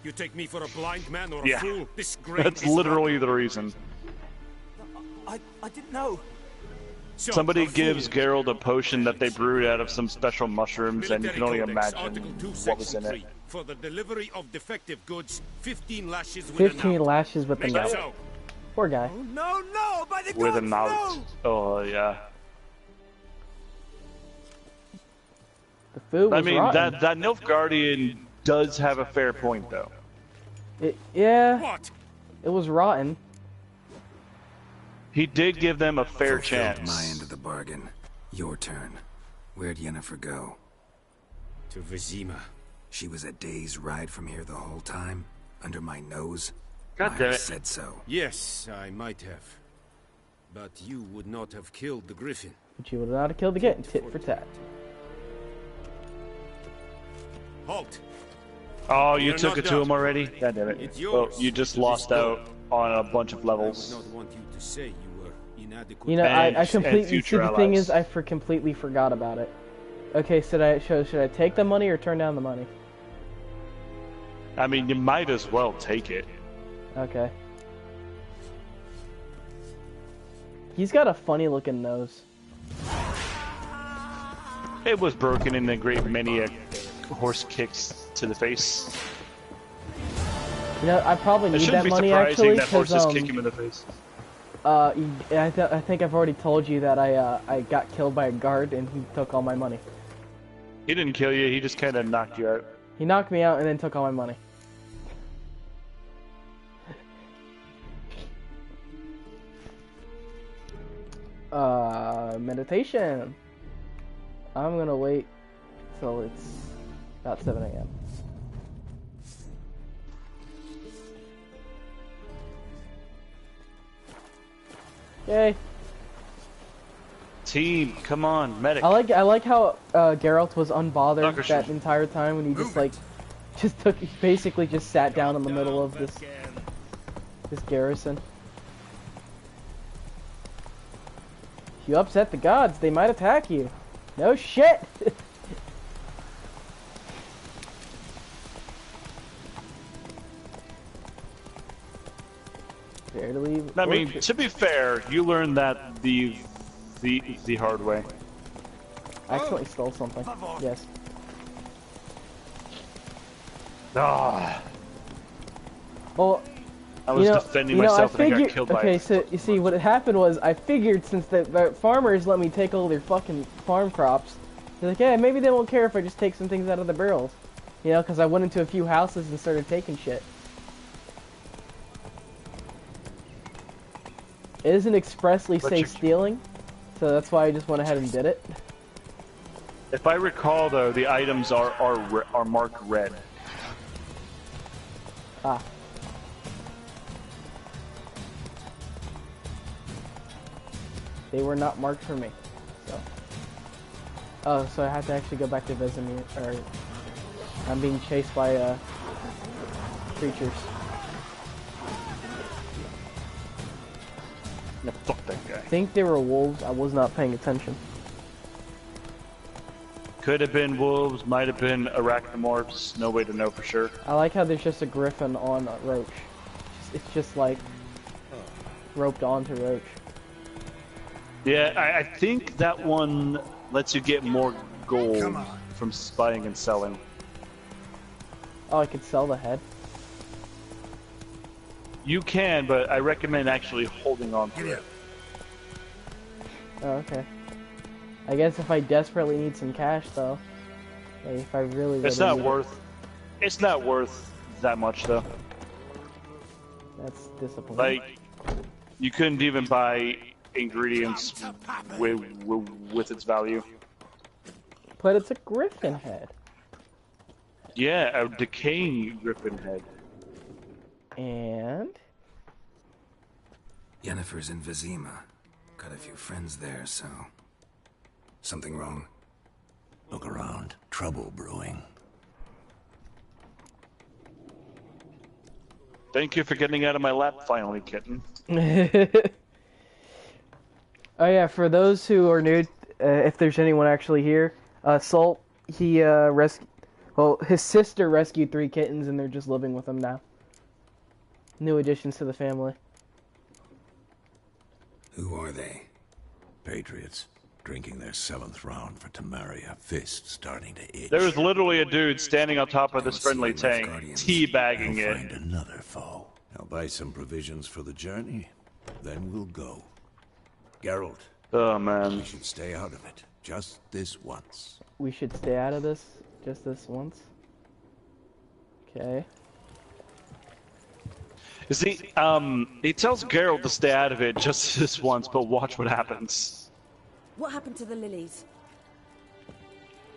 You take me for a blind man or Yeah. a fool? This grain That's is literally not... the reason. I didn't know. So, Somebody a gives fool. Geralt a potion that they brewed out of some special mushrooms, and you can only Military Codex, imagine Article 2, what was in Section it. 3. For the delivery of defective goods, 15 lashes with 15 a knout. lashes with the Make it knout. so. Poor guy. No, no, by the With a gods, knout. no! Oh, yeah. The food was I mean, rotten. that Nilfgaardian does have a fair point, though. Yeah, What? it was rotten. He did give them a fair Fulfilled chance. my end of the bargain. Your turn. Where'd Yennefer go? To Vizima. She was a day's ride from here the whole time? Under my nose? God damn Myra it. said so. Yes, I might have. But you would not have killed the griffin. But you would not have killed the kitten, tit for tat. Halt! Oh, you You're took not it to done. him already? God damn it. It's Well, yours. you just To lost destroy. out on a bunch of I would levels. not want you to say you were inadequate. You know, I And completely. See, future the thing allies. is, completely forgot about it. Okay, should I take the money or turn down the money? I mean, you might as well take it. Okay. He's got a funny looking nose. It was broken in a great many horse kicks to the face. You know, I probably It need shouldn't that be money surprising actually, that horses because kick him in the face. I think I've already told you that I got killed by a guard and he took all my money. He didn't kill you, he just kind of knocked you out. He knocked me out and then took all my money. Meditation. I'm gonna wait till it's about 7 a.m. Yay. Team, come on, medic. I like how Geralt was unbothered Doctor that Strange. entire time when he basically just sat down in the middle of this garrison. If you upset the gods, they might attack you. No shit. Fair to leave. I mean, to be fair, you learned that the hard way. I accidentally stole something. Yes. Ah, Well, I was defending myself and I got killed by okay, it. so you see, what happened was I figured since the farmers let me take all their fucking farm crops, they're like, yeah, maybe they won't care if I just take some things out of the barrels, you know, because I went into a few houses and started taking shit. It doesn't expressly say stealing, so that's why I just went ahead and did it. If I recall, though, the items are marked red. Ah. They were not marked for me, so. Oh, so I have to actually go back to Vesemir, or I'm being chased by creatures. No, fuck that guy. I think they were wolves. I was not paying attention. Could have been wolves, might have been arachnomorphs. No way to know for sure. I like how there's just a griffin on Roach. It's just like roped onto Roach. Yeah, I think that one lets you get more gold from buying and selling. Oh, I could sell the head. You can, but I recommend actually holding on to it. Oh, okay. I guess if I desperately need some cash, though, like if I really, It's really not need worth. It's not worth that much, though. That's disappointing. Like, you couldn't even buy ingredients with its value. But it's a griffin head. Yeah, a decaying griffin head. And Yennefer's in Vizima. Got a few friends there, so... Something wrong? Look around. Trouble brewing. Thank you for getting out of my lap finally, kitten. Oh yeah, for those who are new, if there's anyone actually here, Salt, he his sister rescued 3 kittens and they're just living with him now. New additions to the family. Who are they? Patriots. Drinking their 7th round for Tamaria. Fist starting to itch. There was literally a dude standing on top of this friendly Don't see enough tank, Guardians. teabagging I'll find it. another foe. I'll buy some provisions for the journey. Then we'll go. Geralt, Oh man. we should stay out of it. Just this once. We should stay out of this, just this once. Okay. You see, he tells Geralt to stay out of it just this once, but watch what happens. What happened to the lilies?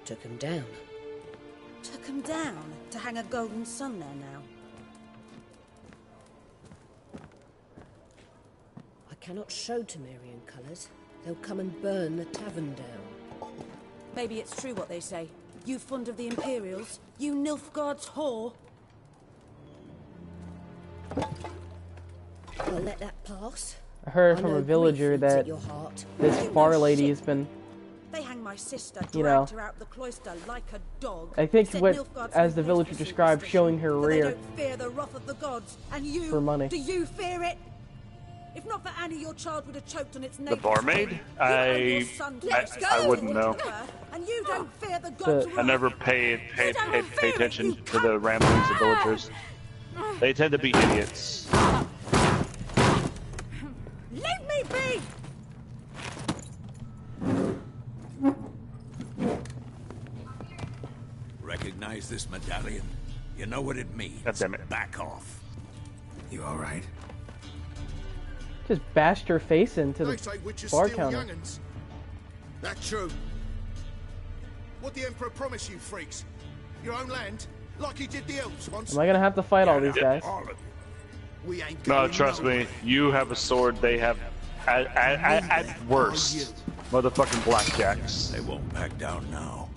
Took him down. Took them down to hang a golden sun there now. I cannot show Temerian colours. They'll come and burn the tavern down. Maybe it's true what they say. You fond of the Imperials? You Nilfgaard's whore? I'll let that pass. I heard I from a know villager grief eats at that your heart. this You know far lady shit. has been, They hang my sister, You dragged know, her out the cloister like a dog. I think Said what, Nilfgaard's as the no place villager for described, superstition, showing her for they rear don't fear the wrath of the gods. And you, for money. do you fear it? If not for Annie, your child would have choked on its The naked barmaid? skin. You own your son to I wouldn't know. And you don't fear the gods' I wrath. never pay You don't fear it, attention you to the ramblings of villagers. They tend to be idiots. Leave me be! Recognize this medallion? You know what it means. God damn it. Back off. You all right? Just bashed her face into They the say witches bar steal counter. young'uns. That true. What the Emperor promise you, freaks? Your own land? Like he did the elves once? Am I gonna have to fight all these guys? All of you. We ain't No, going trust me. nowhere. You have a sword. They have, at worst, motherfucking blackjacks. They won't back down now.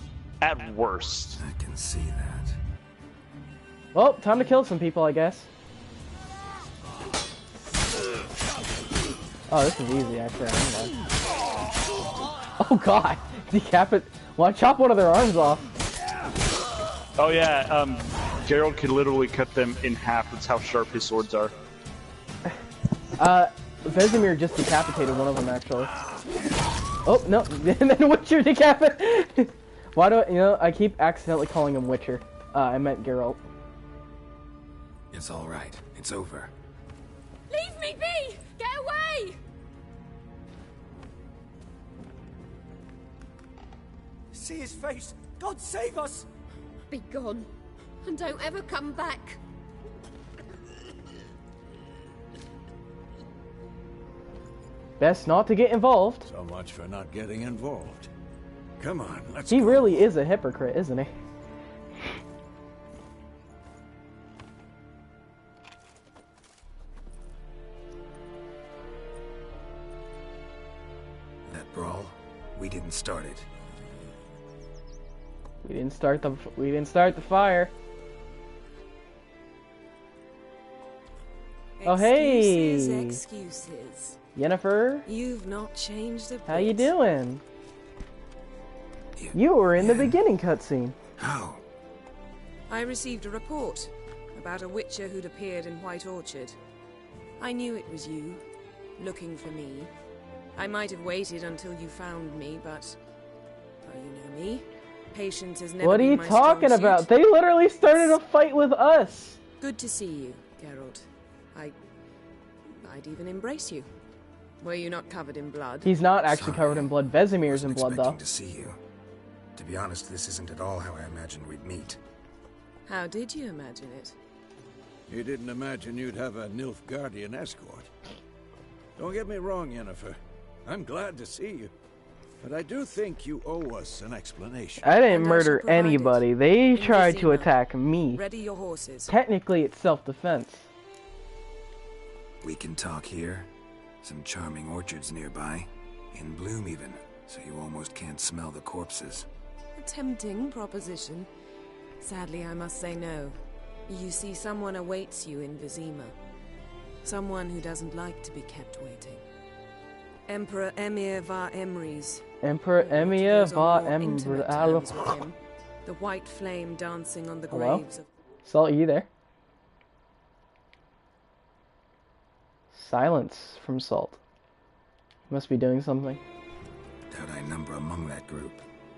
At worst. I can see that. Well, time to kill some people, I guess. Oh, this is easy, actually. Oh god! Decapit. Well, I chop one of their arms off. Oh yeah, Geralt can literally cut them in half. That's how sharp his swords are. Vesemir just decapitated one of them, actually. Oh, no. And then Witcher decapitated. Why do I, you know, I keep accidentally calling him Witcher. I meant Geralt. It's all right. It's over. Leave me be! Get away! See his face! God save us! Be gone, and don't ever come back. Best not to get involved. So much for not getting involved. Come on, let's He go. really is a hypocrite, isn't he? That brawl, we didn't start it. We didn't start the fire. Oh hey, Excuses. Yennefer, You've not changed a bit. how you doing? You were in the beginning cutscene. How? I received a report about a witcher who'd appeared in White Orchard. I knew it was you, looking for me. I might have waited until you found me, but... well, you know me. Patience has never What are been you my talking strong about? suit. They literally started a fight with us. Good to see you, Geralt. I'd even embrace you. Were you not covered in blood? He's not actually covered in blood. Vesemir's in Wasn't blood, though. expecting to see you. To be honest, this isn't at all how I imagined we'd meet. How did you imagine it? You didn't imagine you'd have a Nilfgaardian escort. Don't get me wrong, Yennefer. I'm glad to see you. But I do think you owe us an explanation. I didn't And I murder shall provide it. anybody. They In tried to Vizima. attack me. Ready your horses. Technically, it's self-defense. We can talk here. Some charming orchards nearby. In bloom even, so you almost can't smell the corpses. A tempting proposition. Sadly, I must say no. You see, someone awaits you in Vizima. Someone who doesn't like to be kept waiting. Emperor Emir var Emrys. Emperor Emir Goes on va more intimate Emir. terms with him. The white flame dancing on the Hello? graves of... Salt, you there? Silence from Salt. Must be doing something. Doubt I number among that group.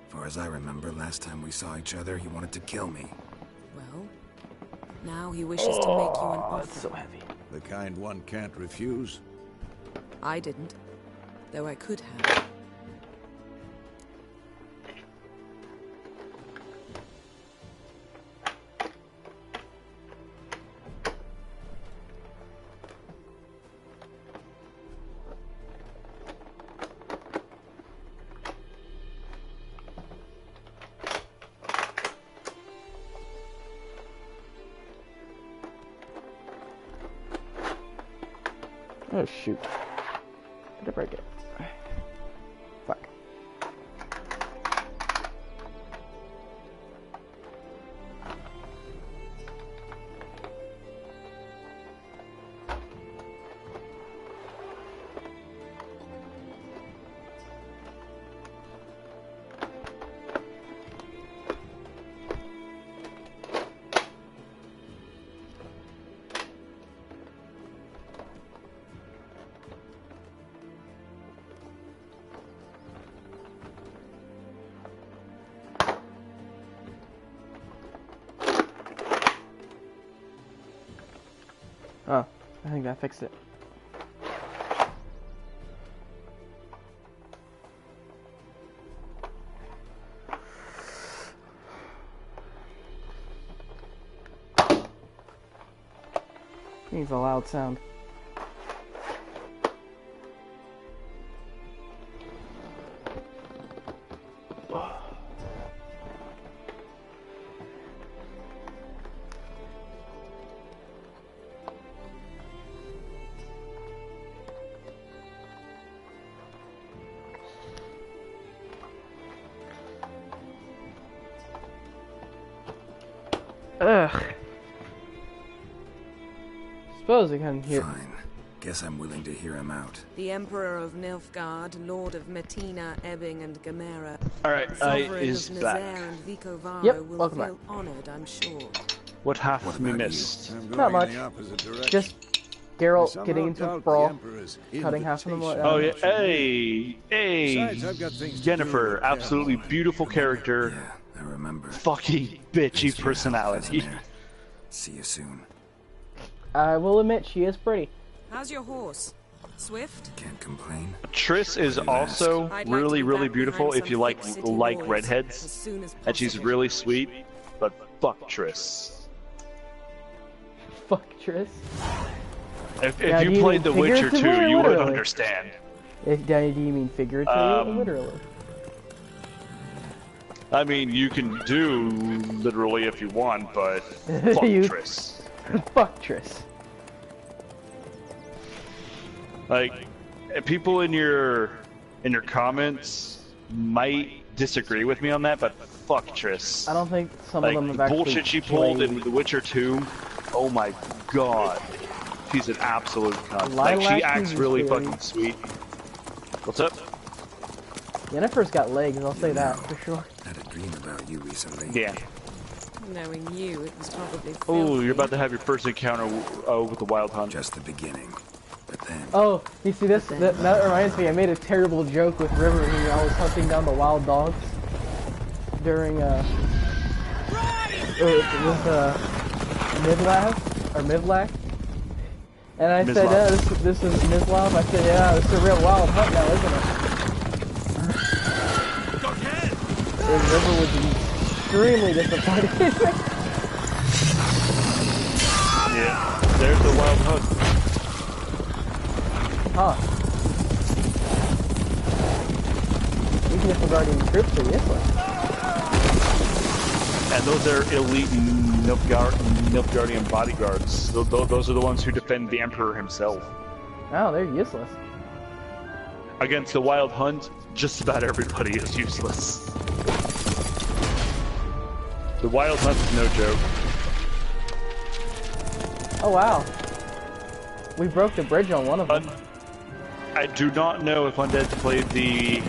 Far as I remember, last time we saw each other, he wanted to kill me. Well, now he wishes to make you an offer. It's so heavy. The kind one can't refuse. I didn't, though I could have. Oh shoot. Did I break it? Fuck. Oh, I think that fixed it. Needs a loud sound. Ugh. Suppose I can hear. Fine. Guess I'm willing to hear him out. The Emperor of Nilfgaard, Lord of Metina, Ebbing, and Gamera. Alright, Sovereign is of back. Nazaire and Vico Varo Yep, will welcome feel honored, I'm sure. What half we missed? Not much. Just Geralt getting into a brawl, cutting half of them. Oh yeah, hey, Jennifer, absolutely beautiful character. Yeah, I remember. Fucking bitchy personality. See you soon. I will admit, she is pretty. How's your horse? Swift? Can't complain. Triss is also really, really beautiful if you like redheads, and she's really sweet. But fuck Triss. Fuck Triss. If Now, you played The Witcher 2, you would literally? understand. Do you mean figuratively or literally? I mean, you can do literally if you want, but fuck Triss. Fuck Triss. Like, people in your comments might disagree with me on that, but fuck Triss. I don't think some Like, of them have the actually bullshit she pulled played. in The Witcher 2, oh my god. She's an absolute cunt. Like, she Lilac acts is really scary. fucking sweet. What's up? Jennifer's got legs, I'll say that for sure. Had a dream about you recently. Yeah. Knowing you, it was probably Oh, you're about to have your first encounter with the Wild Hunt. Just the beginning. But then... Oh, you see this? That reminds me, I made a terrible joke with River when I was hunting down the wild dogs during, Mivlac. And I said, yeah, this is Mislav. I said, yeah, it's a real wild hunt now, isn't it? And River was extremely disappointed. Yeah, there's the Wild Hunt. Huh. These Nilfgaardian troops are useless. And those are elite Nilfgaardian bodyguards. Those are the ones who defend the Emperor himself. Oh, they're useless. Against the Wild Hunt, just about everybody is useless. The Wild Hunt is no joke. Oh wow. We broke the bridge on one of them. I do not know if Undead played the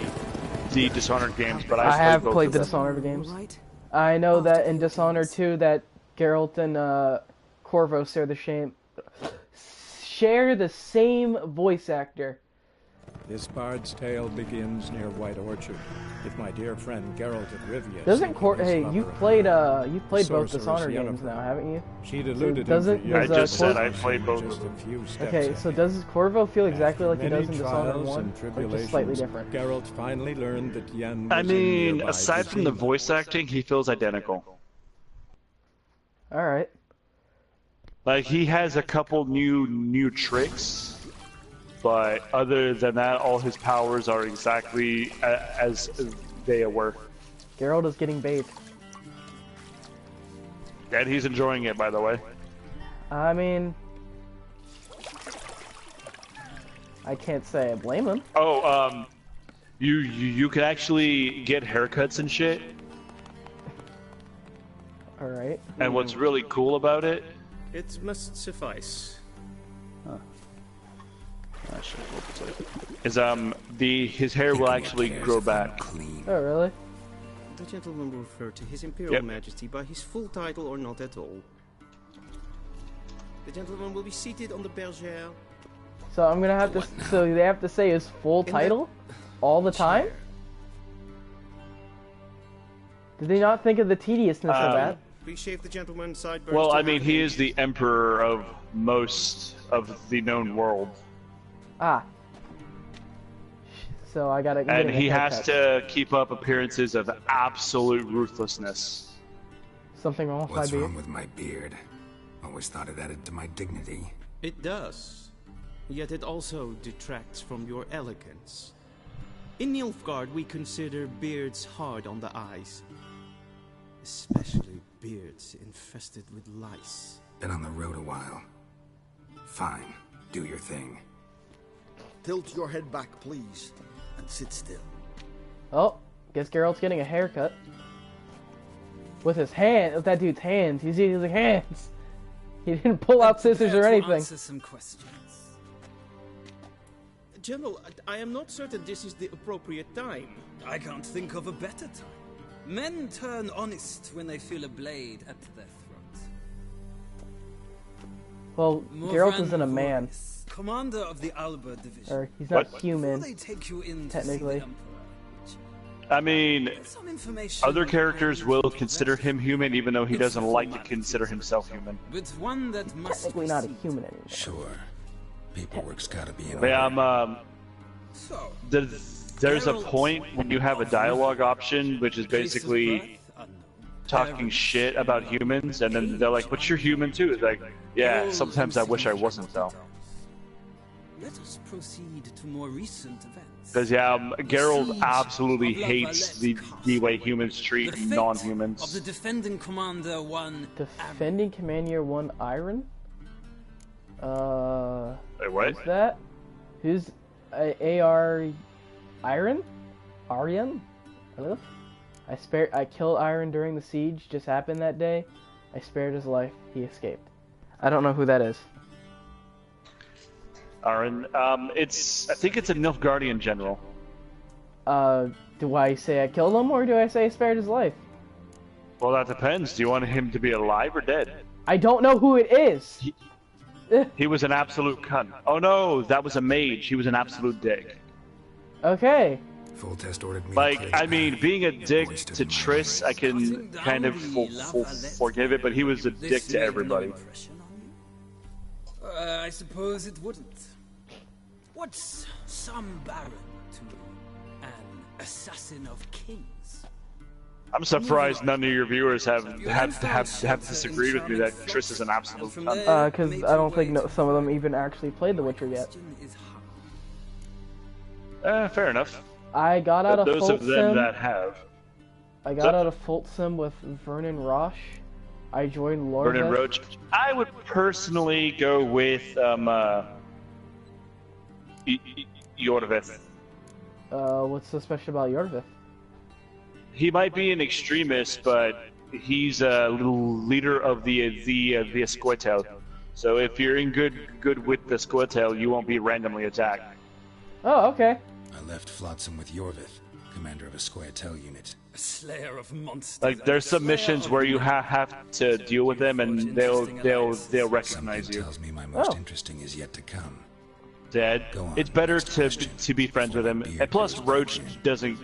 Dishonored games, but I have both played of the them. Dishonored games. I know that in Dishonored 2 that Geralt and Corvo share the same voice actor. This bard's tale begins near White Orchard, with my dear friend Geralt of Rivia. Hey, you've played both Dishonored games now, haven't you? She'd eluded I just said I played both of them. Okay, so does Corvo feel exactly like he does in Dishonored 1? Or just slightly different? Geralt finally learned that Yen I was in mean, nearby aside from the Vizima. voice acting, he feels identical. Alright. Like, he has a couple new tricks, but other than that, all his powers are exactly as they were. Geralt is getting bathed. And he's enjoying it, by the way. I mean... I can't say I blame him. Oh, you can actually get haircuts and shit. Alright. And what's really cool about it... It must suffice. Huh. Is his hair will actually grow back. Oh really? The gentleman will refer to His Imperial Majesty by his full title or not at all. The gentleman will be seated on the bergère. So I'm gonna have to. So they have to say his full title all the time. Did they not think of the tediousness of that? Appreciate the gentleman's sideburns. Well, I mean, he is the emperor of most of the known world. Ah. So I gotta. And he has to keep up appearances of absolute ruthlessness. Something wrong with What's my beard? wrong with my beard? Always thought it added to my dignity. It does. Yet it also detracts from your elegance. In Nilfgaard, we consider beards hard on the eyes. Especially beards infested with lice. Been on the road a while. Fine. Do your thing. Tilt your head back, please, and sit still. Oh, guess Geralt's getting a haircut. With his hand, with that dude's hands. He's using hands. He didn't pull out scissors or anything. Answer some questions. General, I am not certain this is the appropriate time. I can't think of a better time. Men turn honest when they feel a blade at their throat. Well, Geralt isn't a man. Commander of the Alba Division. Or he's not human, Before they take you in technically. I mean, other characters will consider him human, even though he doesn't like to consider himself human. But one that must Technically not a human anymore. Sure. Paperwork's gotta be in But yeah, order. there's a point when you have a dialogue option, which is basically talking shit about humans, and then they're like, but you're human too. It's like, yeah, sometimes I wish I wasn't though. Let us proceed to more recent events. Because yeah, Geralt absolutely hates the way humans treat non-humans. Of the defending commander one. Defending Commander 1 Iron? Wait, what? What's that? Who's AR Iron? Aryan? I don't know. I killed Iron during the siege. Just happened that day. I spared his life. He escaped. I don't know who that is. Aaron, I think it's a Nilfgaardian general. Do I say I killed him or do I say I spared his life? Well, that depends. Do you want him to be alive or dead? I don't know who it is. He was an absolute cunt. Oh no, that was a mage. He was an absolute dick. Okay. Full test ordered me. Like, I mean, being a dick to Triss, I can kind of forgive it, but he was a dick to everybody. I suppose it wouldn't. What's some baron to an assassin of kings? I'm surprised none of your viewers have disagreed with me that Triss is an absolute cunt. Because I don't think some of them even actually played The Witcher yet. Fair enough. I got out of those of them that have. I got out of Folsom with Vernon Roche. I joined Lord. Vernon Roche. I would personally go with Iorveth. What's so special about Iorveth? He might be an extremist, but he's a leader of the Squirtel. So if you're in good with the Squirtel, you won't be randomly attacked. Oh, okay. I left Flotsam with Iorveth, commander of a Squirtel unit. A slayer of monsters. Like there's some missions where you have to deal with them, and they'll recognize you. Tells me my most interesting is yet to come. Dad, it's better to be friends with him. And plus, Roach doesn't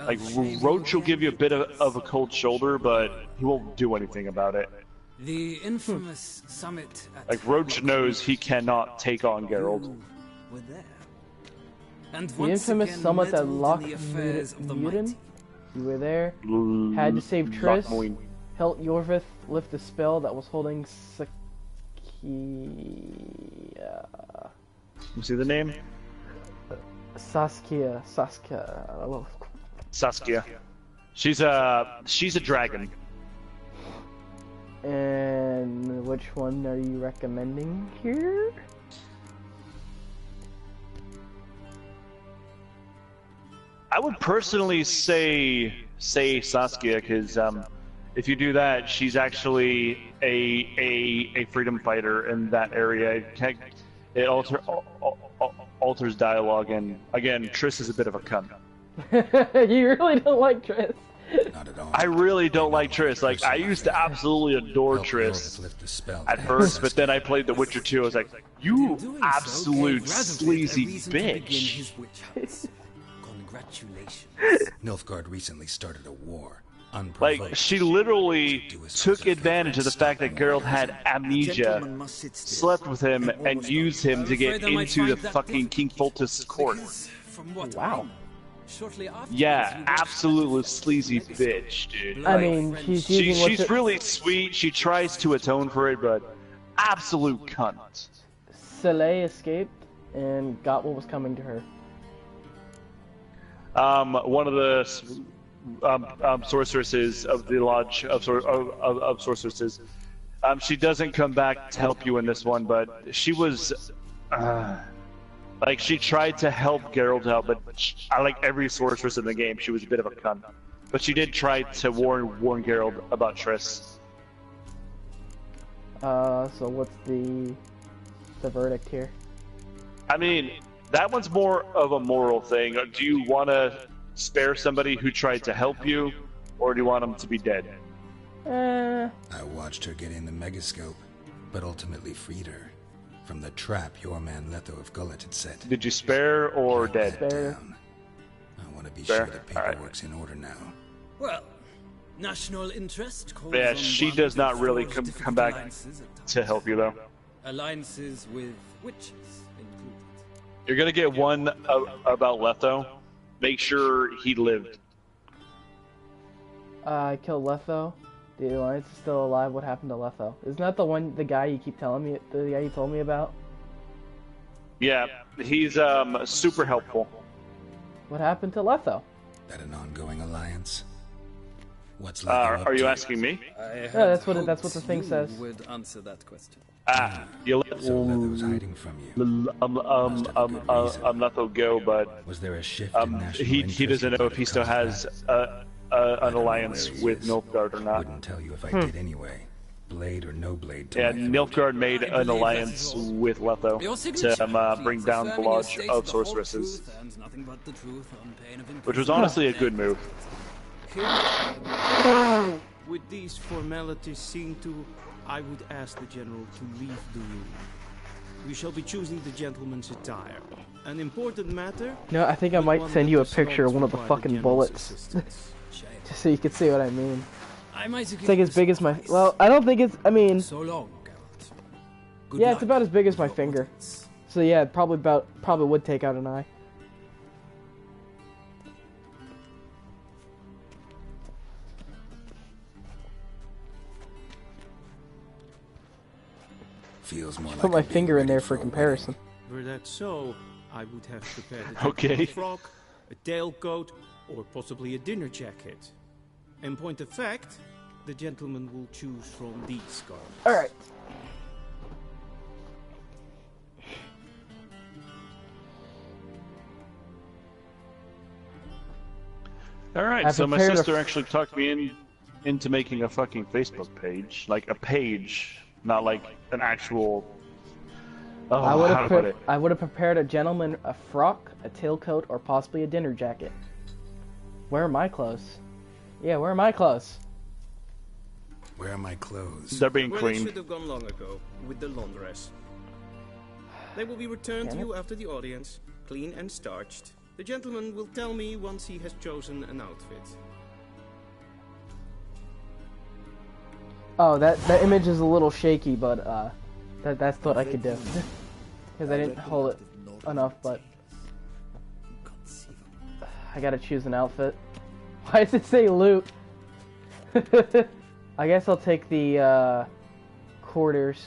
like Roach will give you a bit of a cold shoulder, but he won't do anything about it. The infamous summit. Like Roach knows he cannot take on Geralt. Were there. And the infamous summit at Loch Muiden. You were there. Had to save Triss. Helped Iorveth lift a spell that was holding Sakia. You see the name? Saskia. Saskia. She's a dragon. And which one are you recommending here? I would personally say Saskia, because if you do that, she's actually a freedom fighter in that area. It alters dialogue, and again, Triss is a bit of a cunt. You really don't like Triss? Not at all. I really don't like Triss. Like, I used to absolutely adore Triss at first, but then I played The Witcher 2. I was like, you absolute sleazy bitch. Nilfgaard recently started a war. Like, she literally took advantage of the fact that Geralt had amnesia, slept with him, and used him to get into the fucking King Foltest court. Wow. Yeah, absolute sleazy bitch, dude. I mean, she's really sweet. She tries to atone for it, but absolute cunt. Soleil escaped and got what was coming to her. One of the sorceresses of the Lodge of Sorceresses. She doesn't come back to help you in this one, but she was, like, she tried to help Geralt out, but I like every sorceress in the game, she was a bit of a cunt. But she did try to warn Geralt about Triss. So what's the verdict here? I mean, that one's more of a moral thing. Do you want to spare somebody who tried to help you, or do you want them to be dead? I watched her get in the megascope, but ultimately freed her from the trap your man Letho of Gullet had set. Did you spare or dead? Spare. I want to be sure the paperwork's in order now. Well, national interest calls Yeah, on she one does not to really forge come back alliances at to help you, though. Alliances with witches included. You're gonna get one about Letho. Make sure he lived. I killed Letho. The Alliance is still alive. What happened to Letho? Isn't that the guy you keep telling me, the guy you told me about? Yeah, he's super helpful. What happened to Letho? That an ongoing alliance? What's Are you asking me? Yeah, that's what the thing says. Would answer that question. You let Letho's hiding from you. Letho go, but was there a shift in national he doesn't know if he still has an alliance with Nilfgaard or not. Wouldn't tell you if I did anyway. Blade or no blade. Yeah, Nilfgaard made an alliance with Letho to bring down the Lodge of Sorceresses, which was honestly a good move. With these formalities seen to, I would ask the general to leave the room. We shall be choosing the gentleman's attire. An important matter. No, I think I might send you a picture of one of the fucking bullets, just so you can see what I mean. It's like as big as my. Well, I don't think it's. I mean. So long, Geralt. Yeah, it's about as big as my finger. So yeah, probably would take out an eye. Feels more Put my finger in there for comparison. Were that so, I would have prepared Okay. a frock, a tailcoat, or possibly a dinner jacket. In point of fact, the gentleman will choose from these garments. Alright. Alright, so my sister actually talked me into making a fucking Facebook page. Like a page, not like an actual... Oh, I how would have prepared a gentleman a frock, a tailcoat, or possibly a dinner jacket. Where are my clothes? Yeah, where are my clothes? Where are my clothes? They're being Well, cleaned. they should have gone long ago, with the laundress. They will be returned to you after the audience, clean and starched. The gentleman will tell me once he has chosen an outfit. Oh, that image is a little shaky, but that's what I could do. Because I didn't hold it enough, but I gotta choose an outfit. Why does it say loot? I guess I'll take the quarters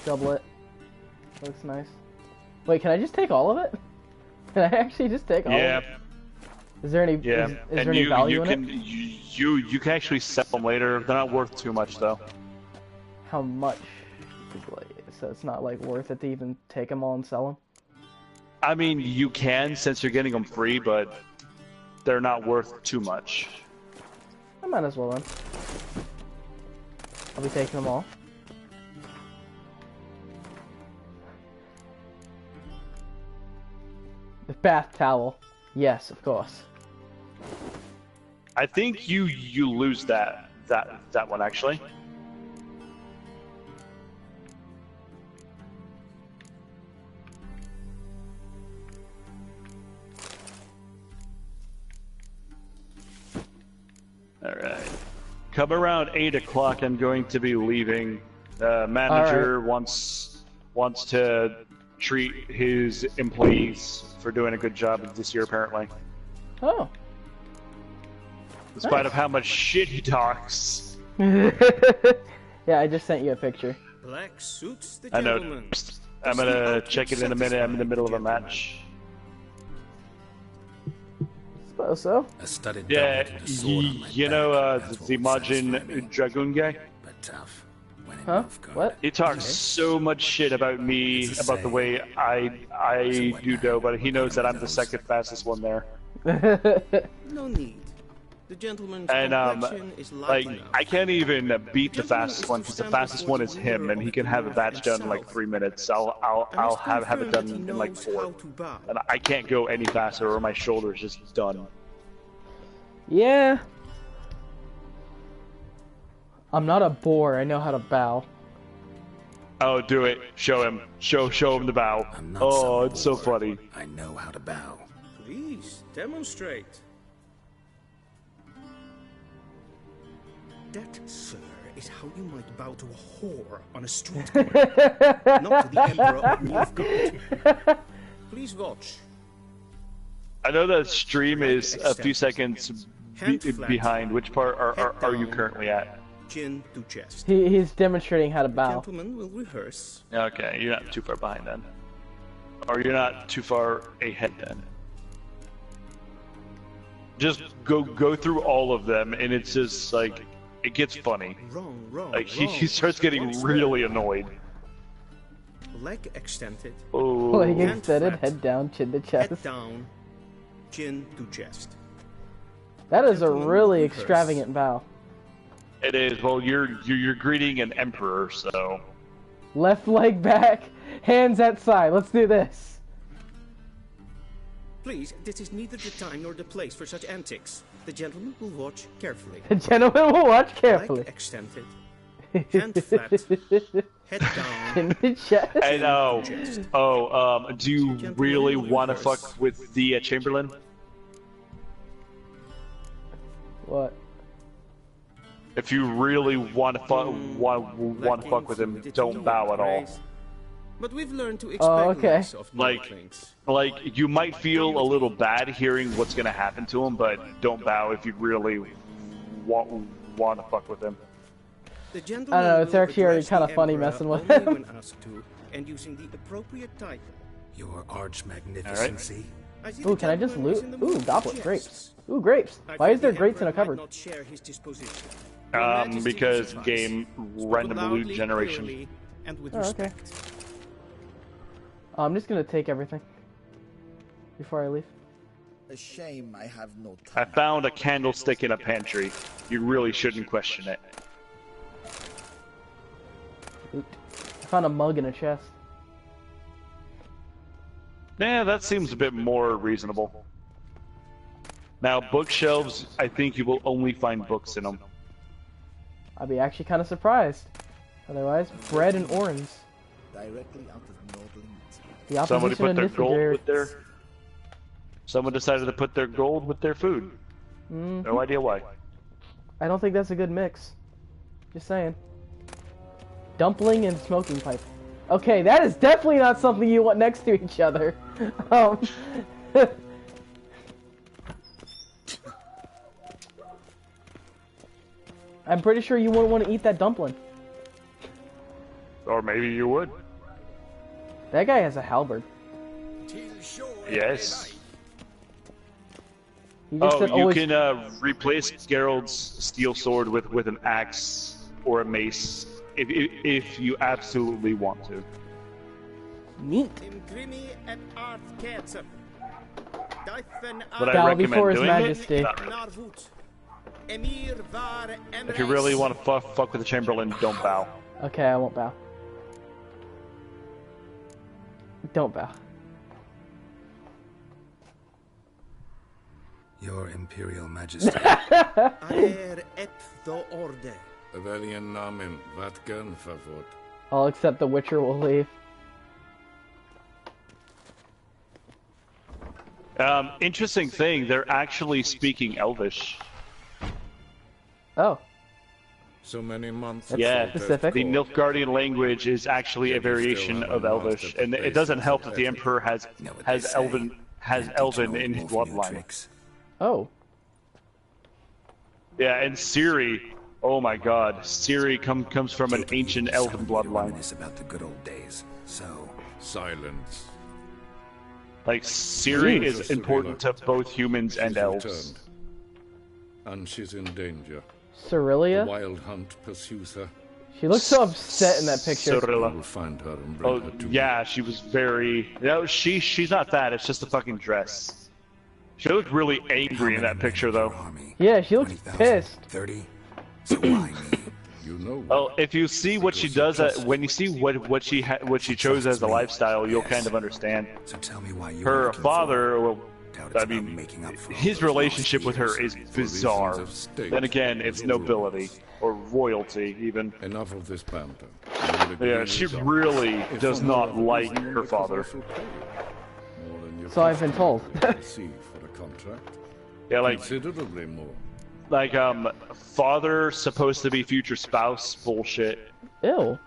doublet. Looks nice. Wait, can I just take all of it? Can I actually just take all of it? Is there any is there any value in it? You can actually sell them later. They're not worth too much though. How much? So it's not like worth it to even take them all and sell them? I mean, you can since you're getting them free, but they're not worth too much. I might as well then. I'll be taking them all. The bath towel. Yes, of course. I think you lose that one actually. All right. come around 8 o'clock. I'm going to be leaving. Manager wants to treat his employees for doing a good job this year, apparently. Oh. In spite of how much shit he talks. Yeah, I just sent you a picture. Black suits the I know. gentleman. I'm gonna check it in a minute. I'm in the middle of a match. Suppose so. A studded Yeah, doublet and a sword on my you back, know, that's what the would satisfy me. Majin Dragoon guy? But tough. When in Huh? Nilfgaard. What? He talks so much shit about me, It's a about the way I do do, but he knows that I'm the second fastest one there. No need. The gentleman's And complexion is light like enough. I can't even beat the fastest one because the fastest one is him, and he can have a batch done in like 3 minutes. I'll have it done in like 4, and I can't go any faster, or my shoulder's just done. Yeah. I'm not a boar. I know how to bow. Oh, do it! Show him! Show him the bow! I'm not Oh, some it's so boor. funny. I know how to bow. Please, demonstrate. That, sir, is how you might bow to a whore on a street corner, not to the Emperor of Nilfgaard. Please watch. I know that stream is a few seconds behind. Which part are you currently at? Chin to chest. He's demonstrating how to bow. Gentlemen will rehearse. Okay, you're not too far behind then. Or you're not too far ahead then. Just go through all of them, and it's just like, it gets funny. Wrong, Like, he starts getting really annoyed. Leg extended. Oh. Leg Hand extended, flat. head down, chin to chest. Head down, chin to chest. That is a Gentlemen, really reverse. extravagant bow. It is. Well, you're greeting an emperor, so. Left leg back, hands at side. Let's do this. Please, this is neither the time nor the place for such antics. The gentleman will watch carefully. The gentleman will watch carefully. Leg extended. Hand flat. Head down. In the chest. And do you really want to fuck with the Chamberlain? What? If you really want to fuck with him, don't bow at all. But we've learned to expect okay. less of Like you might feel a little bad hearing what's gonna happen to him, but don't bow if you really want to fuck with him. The I don't gentleman know, it's will actually already address kind the of funny emperor messing with only him. when asked to, and using the appropriate title. Your arch magnificency. I see Ooh, the can I just gentleman is loot? in the Ooh, mood for goblet, jests. grapes. Ooh, grapes. I Why fear is there the grapes in a emperor might cupboard? not share his disposition. Your Majesty Because advice. game Speak random loudly, loot generation. clearly, and with Oh, okay. respect. I'm just gonna take everything before I leave. A shame I have no I time. found a candlestick in a pantry. You really shouldn't question it. Loot. I found a mug in a chest. Yeah, that seems a bit more reasonable. Now, bookshelves, I think you will only find books in them. I'd be actually kind of surprised. Otherwise, bread and orange. Directly out of Nordland. The Somebody opposition put of their gold Nilfgaard. with their... Someone decided to put their gold with their food. Mhm. No idea why. I don't think that's a good mix. Just saying. Dumpling and smoking pipe. Okay, that is definitely not something you want next to each other. I'm pretty sure you wouldn't want to eat that dumpling. Or maybe you would. That guy has a halberd. Yes. He just Oh, said you always... can replace Geralt's steel sword with an axe or a mace if you absolutely want to. Neat. Would I Bow recommend before His doing Majesty. it? Not really. If you really want to fuck with the Chamberlain, don't bow. Okay, I won't bow. Don't bow. Your Imperial Majesty. Aer ep do orde. Welchen Namen? Wat gern favor? All except the Witcher will leave. Interesting thing, they're actually speaking Elvish. Oh. So many months. Yeah, specific. the Nilfgaardian language is actually a variation of Elvish, and it doesn't help that the Emperor has Elven in his bloodline. Oh. Yeah, and Ciri, oh my God, Ciri comes from an ancient Elven bloodline. About the good old days. So silence. Like Ciri is important to both humans and elves. And she's in danger. Cerelia? The wild hunt pursues her. She looks so upset in that picture. Cirilla. We'll find her and bring her to yeah, she was very. No, she's not that. It's just the fucking dress. She looked really angry in that picture, though. Yeah, she looks pissed. 30. So why me? You know. Well, if you see what she does, when you see what she chose as a lifestyle, you'll kind of understand. So tell me why you her father, well, I mean, his relationship with her is bizarre. Then again, it's nobility or royalty, even. Enough of this banter. Yeah, she really does not like her father. So I've been told. Yeah, like considerably more. Like father supposed to be future spouse bullshit. Ew.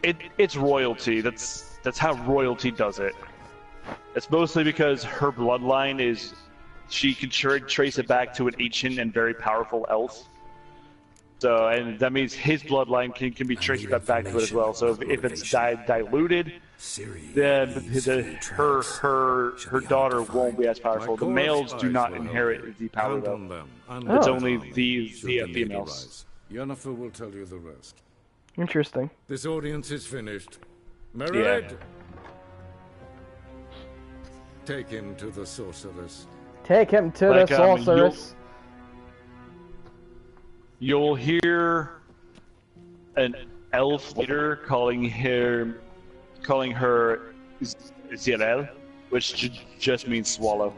It's royalty. That's how royalty does it. It's mostly because her bloodline is, she can trace it back to an ancient and very powerful elf. So, and that means his bloodline can be traced back to it as well. So if it's diluted, then her daughter won't be as powerful. The males do not inherit the power though. It's only the females. Yennefer will tell you the rest. Interesting. This audience is finished. Merid! Yeah. Take him to the sorceress. Take him to the sorceress. You'll hear an elf later calling her Zirel, which just means swallow.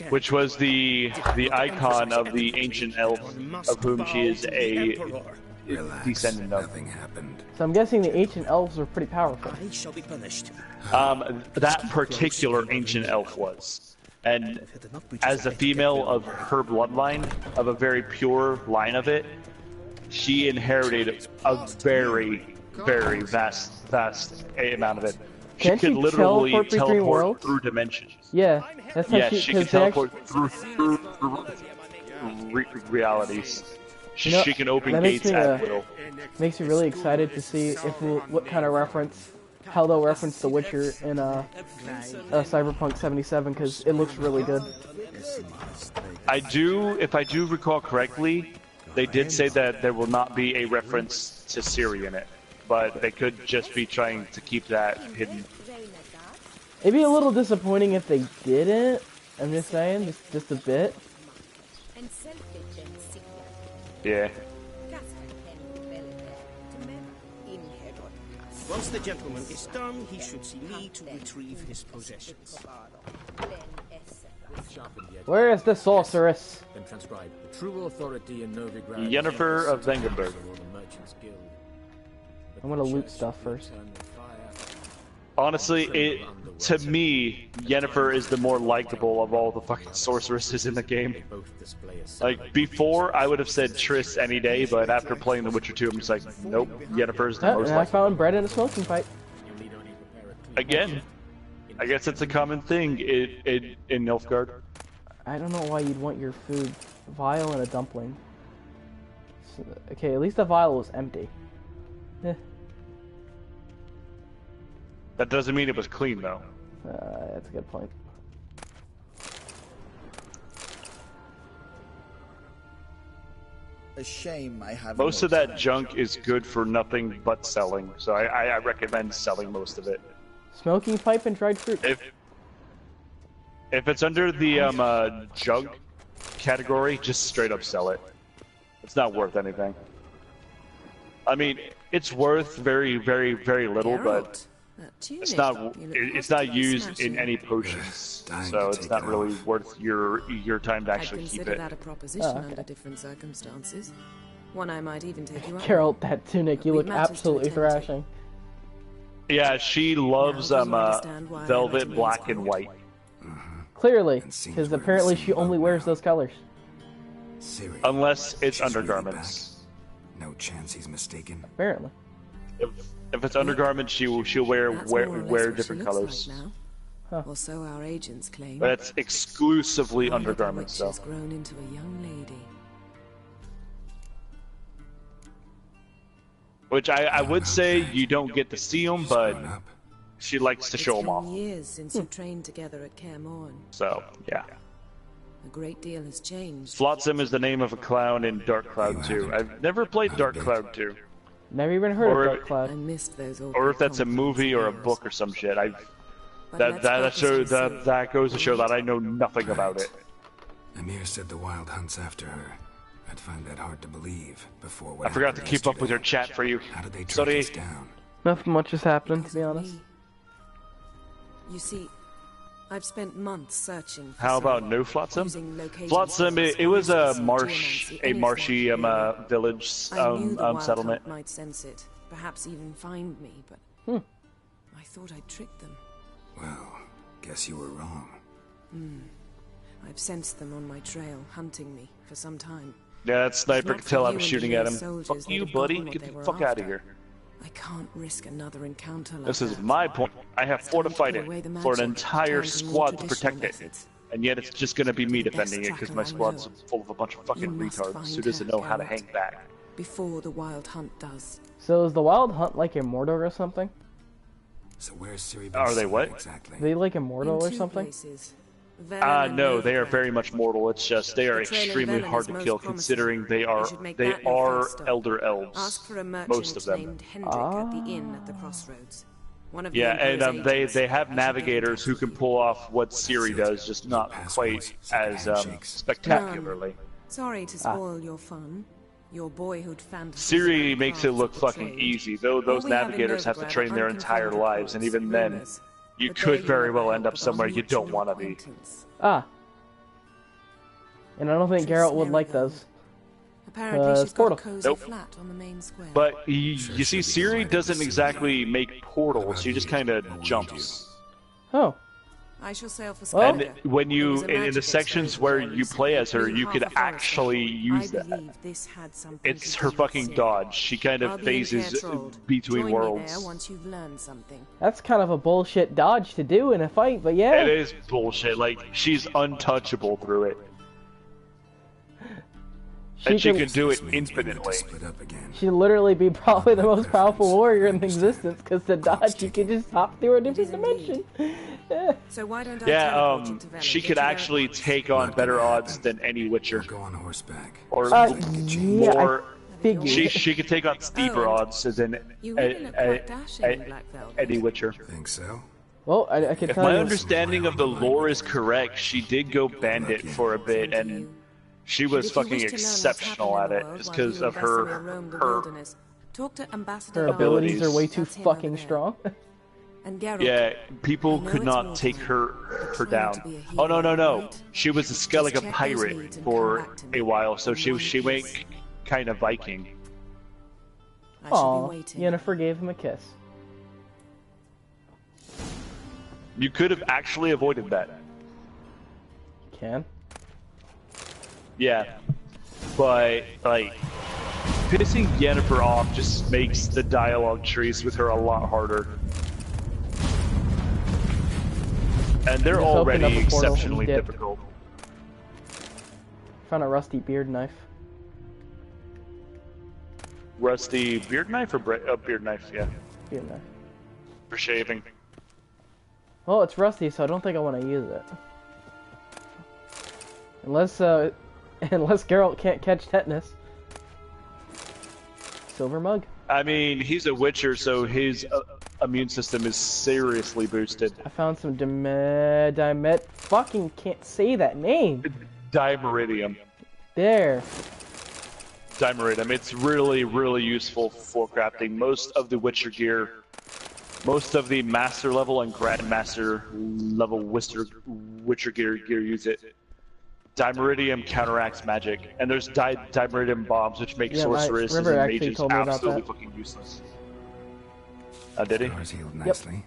Which was the icon of the ancient elf of whom she is a descendant of. So I'm guessing the ancient elves were pretty powerful. I shall be punished. That particular ancient elf was. And as a female of her bloodline, of a very pure line of it, she inherited a very, very vast amount of it. She could literally teleport through dimensions. Yeah, that's how she can teleport through realities. She can open gates at will. Makes me really excited to see what kind of reference, how they'll reference The Witcher in Cyberpunk 77, because it looks really good. If I do recall correctly, they did say that there will not be a reference to Ciri in it, but they could just be trying to keep that hidden. It'd be a little disappointing if they didn't. I'm just saying, just a bit. Yeah. Once the gentleman is done, he should see me to retrieve his possessions. Where is the sorceress? Then transcribe the true authority in Novigrad. Yennefer of Vengerberg. I'm gonna loot stuff first. Honestly, to me, Yennefer is the more likable of all the fucking sorceresses in the game. Like, before, I would have said Triss any day, but after playing The Witcher 2, I'm just like, nope, Yennefer is the most likable. I found bread in a smoking pipe. Again, I guess it's a common thing in Nilfgaard. I don't know why you'd want your food vial and a dumpling. So, okay, at least the vial was empty. Eh. That doesn't mean it was clean, though. That's a good point. A shame I have. Most of that junk is good for nothing but selling, so I recommend selling most of it. Smoking pipe and dried fruit. If it's under the junk category, just straight up sell it. It's not worth anything. I mean, it's worth very, very, very little, but it's not used in any potions, so it's not really worth your time to actually keep it. That a proposition under different circumstances. One I might even take you up. Carol, that tunic, you look absolutely thrashing. Yeah, she loves velvet, black, and white. Clearly, because apparently she only wears those colors. Ciri, Unless it's she's really undergarments. back? No chance he's mistaken. Apparently. If it's undergarments, she'll wear That's more or less wear what different she looks colors. like now. Huh. Or so our agents claim. But it's exclusively Now that the undergarments, witch though. has grown into a young lady. Which I would say you don't get to see them, but she likes to show them It's off. been years since you trained together at Kaer Morhen. So, yeah. A great deal has changed. Flotsam is the name of a clown in Dark Cloud 2. I've never played Dark Cloud 2. Never even heard of Dark Cloud. I missed those old Or if that's a movie or a book or some shit. That goes to show that I know nothing about it. Amir said the Wild hunts after her. I'd find that hard to believe before what I forgot to happened keep up with yesterday. your chat for you. How did they track Sorry. us down? Nothing much has happened, to be honest. You see, I've spent months searching for How about someone, no Flotsam? using location Flotsam, it was a geomancy, marshy anything, really. village I knew the Wild settlement. Hunt might sense it, perhaps even find me, but I thought I'd tricked them. Well, guess you were wrong. I've sensed them on my trail, hunting me for some time. Yeah, that sniper Not could for tell I you was and shooting your at him. soldiers, Fuck they'd you, have buddy. gotten what Get they the were fuck out of after. here. I can't risk another encounter like This is that. my point. I have four to fight put away it the for an magic, entire turn to more squad to traditional protect it. methods. And yet it's just gonna be me The best defending it because tracker my I squad's know. full of a bunch of fucking You must retards find who doesn't her, know how to Geralt. hang back. Before the Wild Hunt does. So is the Wild Hunt like Immortal or something? So where's Ciri? Are they what? Exactly. They like Immortal In or two something? places. Velen and No, they are Novigrad. very much mortal. It's just they are The trail of extremely Velen hard is to most kill, promising. considering they You are should make that your first stop. elder elves. Ask for a merchant Most of them. named Hendrik at the inn at the crossroads. One of the Yeah, Emperor's and agents. they have I should navigators who can pull off what Ciri does, just not quite as spectacularly. Sorry to spoil your fun. Your boyhood fantasy. Ciri makes it look fucking easy, though those navigators have to train their entire lives, and even then, you could very well end up somewhere you don't want to be. Ah. And I don't think Geralt would like those. Apparently she's got a Portal. cozy Nope. flat on the main square. But you see, Ciri doesn't exactly make portals, she just kind of jumps. Oh. I shall sail for And Skyrim. when There you, was a in the magic sections explosion where once. you play as her, Blew you half could a forest actually off. use I that. believe this had something It's to her do with fucking Ciri. dodge. She kind I'll of be in phases Cairtrold. between Join me worlds. there once you've learned something. That's kind of a bullshit dodge to do in a fight, but yeah. It is bullshit. Like, she's untouchable through it. And she can do it infinitely. She'd literally be probably the most powerful warrior in existence, because the dodge, you can just hop through a different dimension. So why don't I Yeah, teleport you to Velen, she get could you there at actually once? take on better odds than any Witcher. Go on horseback. Or yeah, more. I figured. She could take on steeper odds than You really look quite dashing in black velvet. any Witcher. Think so? Well, I can If tell my you. understanding of the lore is correct, she did go bandit for a bit, and she was fucking exceptional at it, just because of her Talk to Ambassador Her abilities abilities. are way too fucking strong. And Geralt, Yeah, people I know could it's not mortal, take her but try down. not to be a Oh no hero, no! right? She was a Skellige Just check those pirate leads and for come back to me. a while, so In she one went piece. kind of Viking. I shall Aw, be waiting. Yennefer gave him a kiss. You could have actually avoided that. Can? Yeah, but like pissing Yennefer off just makes the dialogue trees with her a lot harder. And they're Just open up already a portal and exceptionally dip. difficult. Found a rusty beard knife. Rusty beard knife or beard knife? Yeah, Beard knife. for shaving. Well, it's rusty, so I don't think I want to use it. Unless, unless Geralt can't catch tetanus. Silver mug. I mean, he's a Witcher, so his immune system is seriously boosted. I found some fucking can't say that name. Dimeridium. There. Dimeridium. It's really, really useful for crafting most of the Witcher gear. Most of the Master level and Grandmaster level Witcher gear use it. Dimeridium counteracts magic, and there's Dimeridium bombs, which make Yeah, my sorceresses River and actually mages told me about absolutely that. fucking useless. Did he? Healed nicely.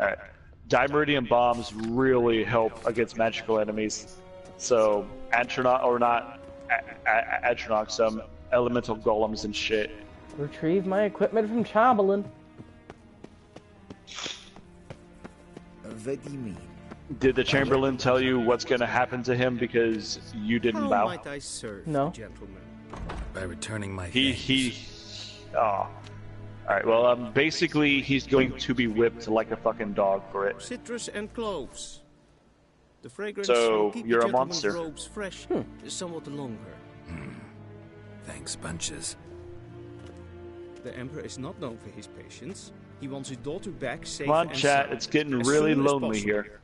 Alright. Dimeridium bombs really help against magical enemies. So, Antronaut or not, Atronach, some elemental golems and shit. Retrieve my equipment from Chamberlain. What do you mean? Did the Chamberlain tell you what's gonna happen to him because you didn't How bow? might I serve, No. gentlemen? By returning my Oh. Alright, well, basically, he's going to be whipped like a fucking dog for it. Citrus and cloves. The fragrance So, will keep you're the a gentleman's monster. robes fresh, somewhat longer. Thanks, bunches. The Emperor is not known for his patience. He wants his daughter back safe Come on, and chat, sound, it's getting as really soon as lonely possible. here.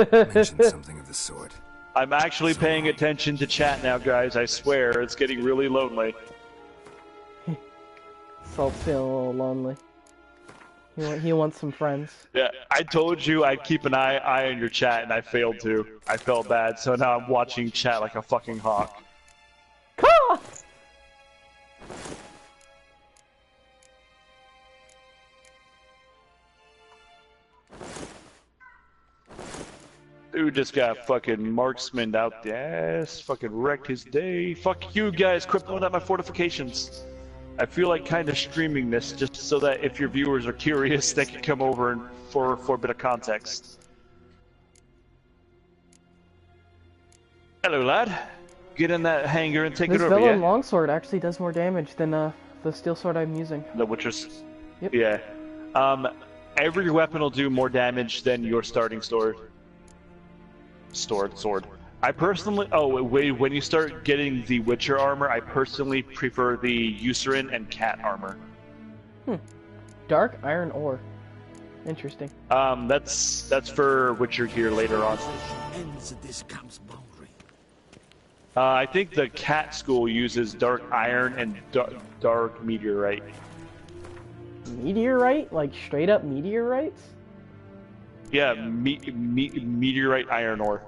Yeah, mentioned something of the sort. I'm actually paying attention to chat now, guys, I swear, it's getting really lonely. Salt's feeling a little lonely. He wants some friends. Yeah, I told you I'd keep an eye on your chat, and I failed to. I felt bad, so now I'm watching chat like a fucking hawk. Caw! Dude just got fucking marksman out the ass, fucking wrecked his day. Fuck you guys, quit blowing up my fortifications. I feel like kind of streaming this just so that if your viewers are curious, they can come over and for a bit of context. Hello, lad. Get in that hangar and take This it over, Velen yeah? longsword actually does more damage than the steel sword I'm using. The Witcher's. Yep. Yeah. Every weapon will do more damage than your starting sword. Sword. I personally, when you start getting the Witcher armor, I personally prefer the Eucerin and Cat armor. Dark iron ore. Interesting. That's for Witcher gear later on. Ends at this camp's boundary. I think the Cat school uses dark iron and dark meteorite. Meteorite? Like straight up meteorites? Yeah, meteorite iron ore.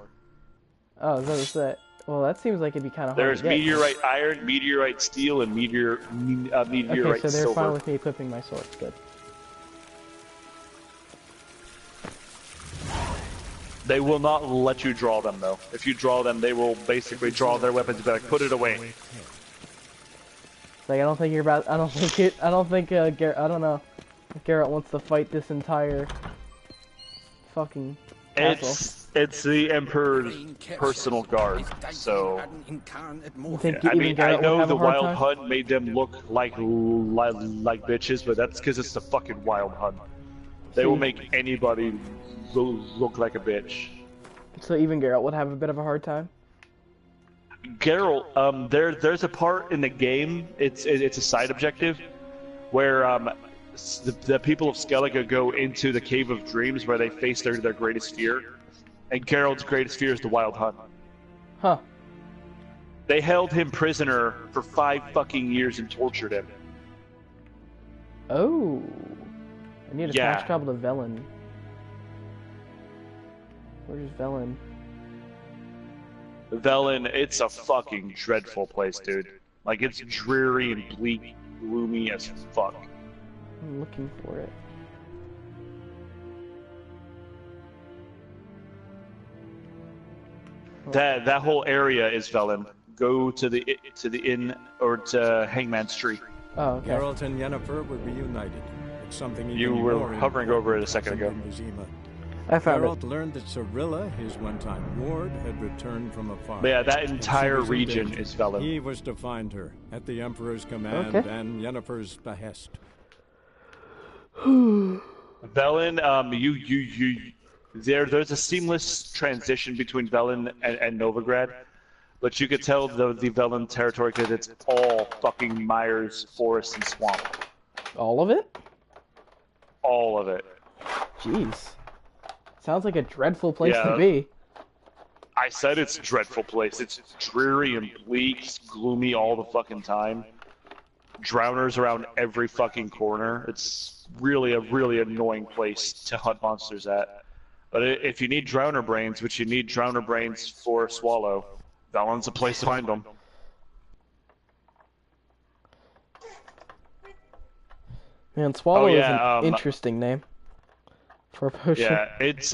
Oh, is that? Well, that seems like it'd be kind of hard There's to get. meteorite iron, meteorite steel, and meteorite Okay, so they're silver. fine with me equipping my sword. Good. They will not let you draw them though. If you draw them, they will basically draw their weapons back. Put it away. Like I don't think I don't know. If Geralt wants to fight this entire fucking castle. It's the Emperor's personal guard, so. You think Yeah, I even mean, Geralt I would know have the a hard Wild time? Hunt made them look like bitches, but that's because it's the fucking Wild Hunt. They will make anybody look like a bitch. So even Geralt would have a bit of a hard time. Geralt, there's a part in the game. It's a side objective where the people of Skellige go into the Cave of Dreams where they face their greatest fear, and Geralt's greatest fear is the Wild Hunt. Huh. They held him prisoner for 5 fucking years and tortured him. Oh. I need a Yeah. fast travel to Velen. Where's Velen? Velen, it's a fucking dreadful place, dude. Like, it's dreary and bleak, gloomy as fuck. I'm looking for it. That whole area is Velen. Go to the inn or to Hangman's Tree. Oh, okay. Geralt and Yennefer were reunited. It's something even You were more hovering over it a second ago. important in Vizima. I found Geralt it. learned that Cirilla, his one-time ward, had returned from afar. But yeah, that And she entire was in region danger. is Velen. He was to find her at the Emperor's command Okay. and Yennefer's behest. Velen, there's a seamless transition between Velen and Novigrad, but you could tell the Velen territory because it's all fucking mires, forest, and swamp. All of it? All of it. Jeez. Sounds like a dreadful place Yeah. to be. I said it's a dreadful place. It's dreary and bleak, it's gloomy all the fucking time. Drowners around every fucking corner. It's really a really annoying place to hunt monsters at. But if you need drowner brains, which you need drowner brains for Swallow, Velen's a place to find them. Man, Swallow Oh, yeah, is an interesting name for a potion. Yeah, it's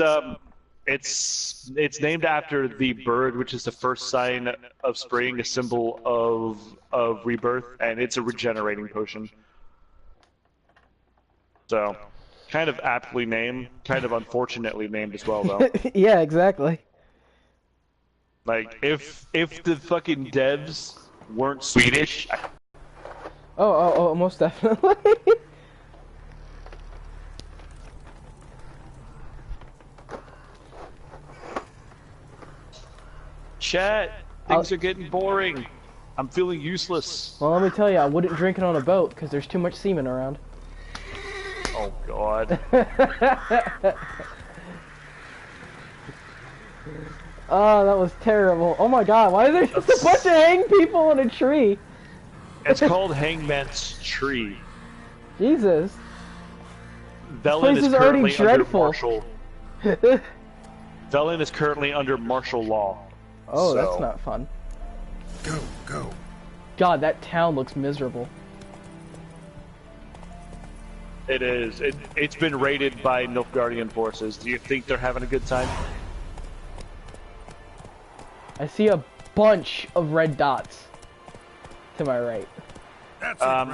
It's named after the bird, which is the first sign of spring, a symbol of rebirth, and it's a regenerating potion. So, kind of aptly named, kind of unfortunately named as well, though. Yeah, exactly. Like, if the fucking devs weren't Swedish. Oh, most definitely. Chat, things are getting boring. I'm feeling useless. Well, let me tell you, I wouldn't drink it on a boat because there's too much semen around. Oh God. Oh, that was terrible. Oh my God, why is there just a bunch of hanged people in a tree? It's called Hangman's Tree. Jesus. Velen This place is is already currently under dreadful. martial. Velen is currently under martial law. Oh, so. that's not fun. Go. God, that town looks miserable. It is. It's been raided by Nilfgaardian forces. Do you think they're having a good time? I see a bunch of red dots to my right.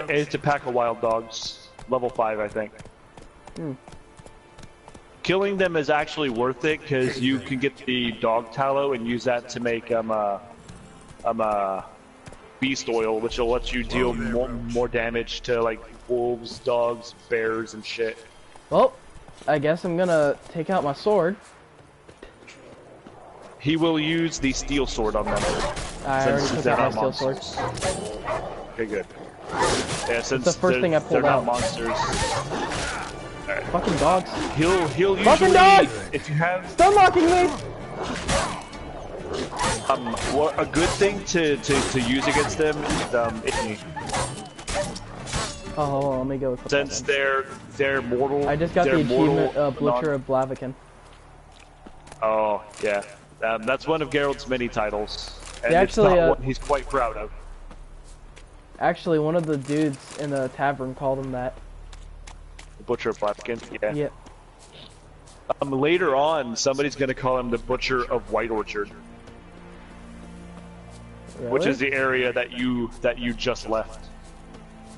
It's a pack of wild dogs. Level 5, I think. Hmm. Killing them is actually worth it because you can get the dog tallow and use that to make beast oil, which will let you deal more damage to like wolves, dogs, bears, and shit. Well, I guess I'm gonna take out my sword. He will use the steel sword on them. I already took out my steel sword. Okay, good. Yeah, since the first thing I pulled they're out. not monsters. Right. Fucking dogs. He'll Fucking usually, dogs! if you have Stun locking me! well, a good thing to use against them is Itney. Oh, hold on, let me go. Since they're mortal. I just got the achievement Butcher of Blaviken. Oh yeah, that's one of Geralt's many titles, and actually, it's not one he's quite proud of. Actually, one of the dudes in the tavern called him that. The Butcher of Blaviken. Yeah. Yep. Later on, somebody's gonna call him the Butcher of White Orchard. Really? Which is the area that you just left.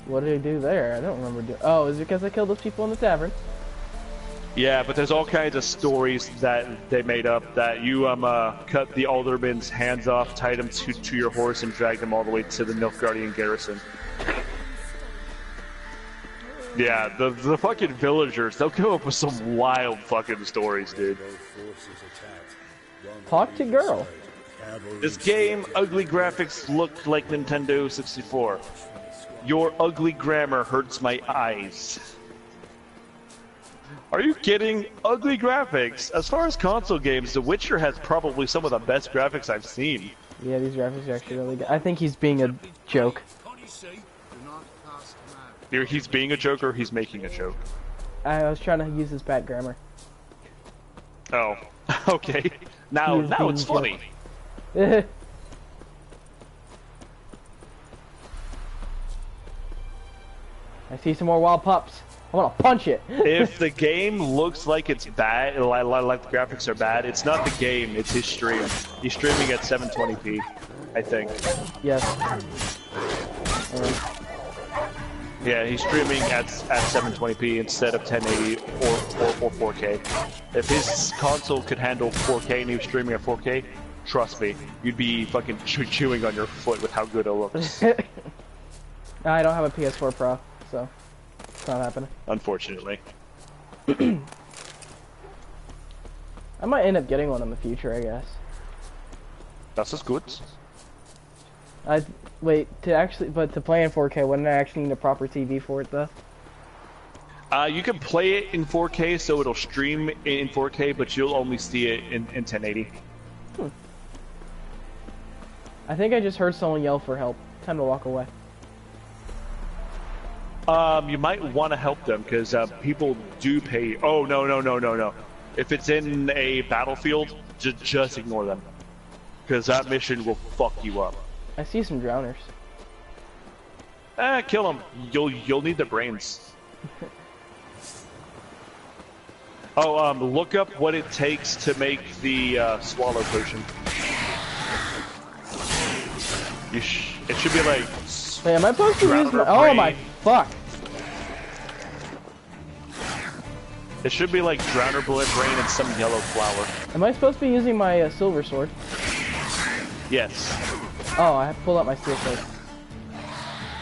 What did he do there? I don't remember doing. Oh, is it because I killed those people in the tavern? Yeah, but there's all kinds of stories that they made up that you cut the alderman's hands off, tied him to your horse, and dragged him all the way to the Nilfgaardian garrison. Yeah, the fucking villagers, they'll come up with some wild fucking stories, dude. Talk to girl. This game, ugly graphics look like Nintendo 64. Your ugly grammar hurts my eyes. Are you kidding? Ugly graphics. As far as console games, The Witcher has probably some of the best graphics I've seen. Yeah, these graphics are actually really good. I think he's being a joke. Either he's being a joke or he's making a joke. I was trying to use his bad grammar. Oh, okay. Now it's funny. I see some more wild pups. I want to punch it. If the game looks like it's bad, like the graphics are bad, it's not the game, it's his stream. He's streaming at 720p, I think. Yes. Yeah, he's streaming at 720p instead of 1080 or 4K. If his console could handle 4K and he was streaming at 4K, trust me, you'd be fucking chewing on your foot with how good it looks. I don't have a PS4 Pro, so it's not happening. Unfortunately. I might end up getting one in the future, I guess. Das ist gut. Wait, to play in 4K, wouldn't I actually need a proper TV for it, though? You can play it in 4K, so it'll stream in 4K, but you'll only see it in 1080. I think I just heard someone yell for help. Time to walk away. You might want to help them, because people do pay... Oh, no. If it's in a battlefield, just ignore them. Because that mission will fuck you up. I see some drowners. Kill them. You'll need their brains. Oh, look up what it takes to make the swallow potion. It should be like. Wait, am I supposed to use my? Oh my fuck! It should be like Drowner Brain and some yellow flower. Am I supposed to be using my silver sword? Yes. Oh, I have to pull out my steel sword.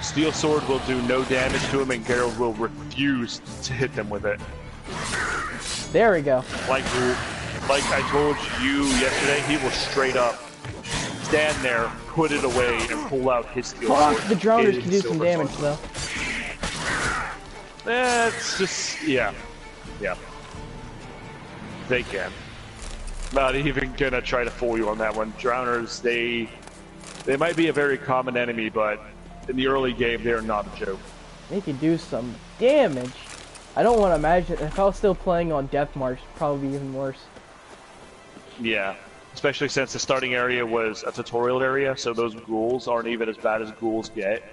Steel sword will do no damage to him, and Geralt will refuse to hit them with it. There we go. Like I told you yesterday, he will straight up stand there, put it away, and pull out his steel sword. The drowners can do some damage though. It's just yeah. They can. Not even gonna try to fool you on that one. Drowners, they might be a very common enemy, but in the early game, they are not a joke. They can do some damage. I don't want to imagine if I was still playing on Death March, it'd probably be even worse. Yeah, especially since the starting area was a tutorial area, so those ghouls aren't even as bad as ghouls get.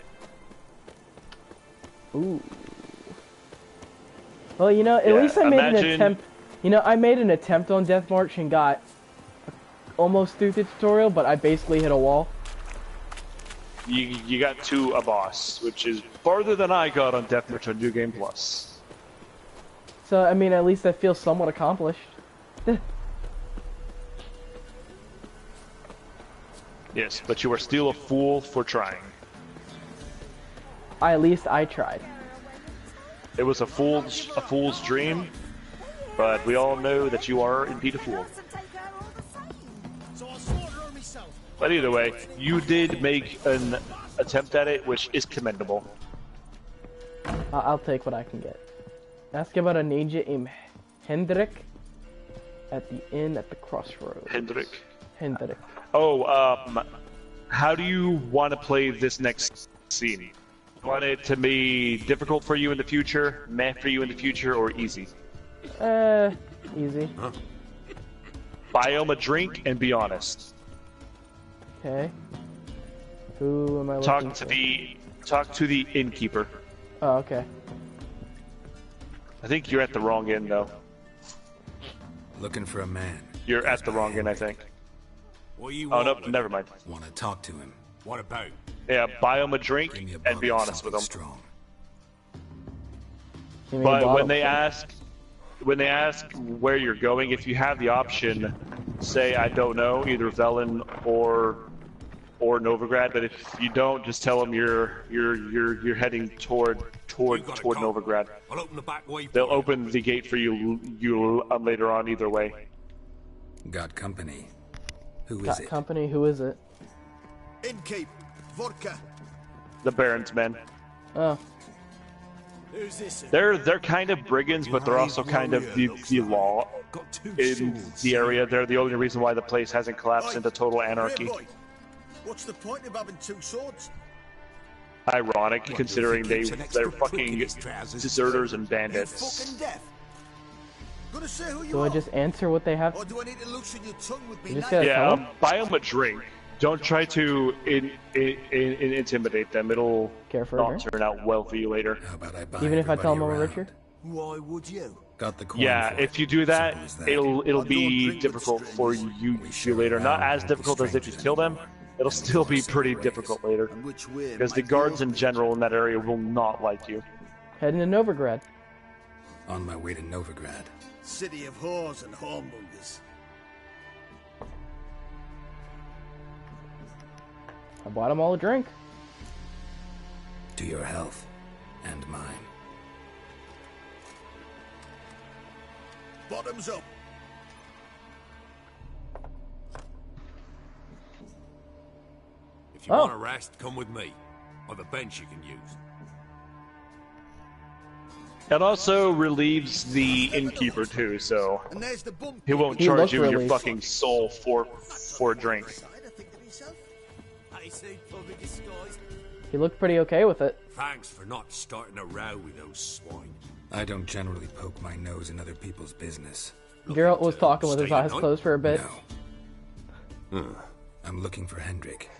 Ooh. Well, you know, at least I made an attempt. You know, I made an attempt on Death March and got almost through the tutorial, but I basically hit a wall. You got to a boss, which is farther than I got on Death March on New Game Plus. So, I mean, at least I feel somewhat accomplished. Yes, but you are still a fool for trying. At least I tried. It was a fool's dream, but we all know that you are indeed a fool. But either way, you did make an attempt at it, which is commendable. I'll take what I can get. Ask about a ninja named Hendrik at the inn at the crossroads. Hendrik. Oh, how do you want to play this next scene? Want it to be difficult for you in the future, meh for you in the future, or easy? Easy. Huh? Buy him a drink and be honest. Okay. Who am I looking for? Talk to the innkeeper. Oh, okay. I think you're at the wrong inn, though. Looking for a man. You're at the wrong inn, I think. What you oh, want? no, never mind. Want to talk to him. What about? Yeah, buy him a drink and be honest with him. Strong. But when they ask where you're going, if you have the option, say I don't know, either Velen or Novigrad. But if you don't, just tell them you're heading toward Novigrad. I'll open the back way. They'll open the gate for you later on. Either way. Got company. Who is Got it? company. Who is it? Innkeep. Vodka. The Baron's men. Oh. Who's this? They're kind of brigands, but they're also kind of the law in the area. They're the only reason why the place hasn't collapsed into total anarchy. What's the point of having two swords? Ironic, considering they're fucking deserters and bandits. Do I just answer what they have? Or do I need to loosen your tongue with me? Yeah, buy them a drink. Don't try to intimidate them. It'll not turn out well for you later. How about I buy Even if I tell them I'm everybody a Richard? Why would you? Got the coin Yeah, for it. if you do that, Simple as it'll be difficult for you later. Not as difficult as if you kill them. It'll still be pretty difficult later. Because the guards in general in that area will not like you. Heading to Novigrad. On my way to Novigrad. City of whores and whoremongers. I bought them all a drink. To your health. And mine. Bottoms up. If you want a rest, come with me. Or the bench you can use. It also relieves the innkeeper too, so he won't charge you your fucking soul for a drink. He looked pretty okay with it. Thanks for not starting a row with those swine. I don't generally poke my nose in other people's business. Geralt was talking with his eyes closed for a bit. No. I'm looking for Hendrik.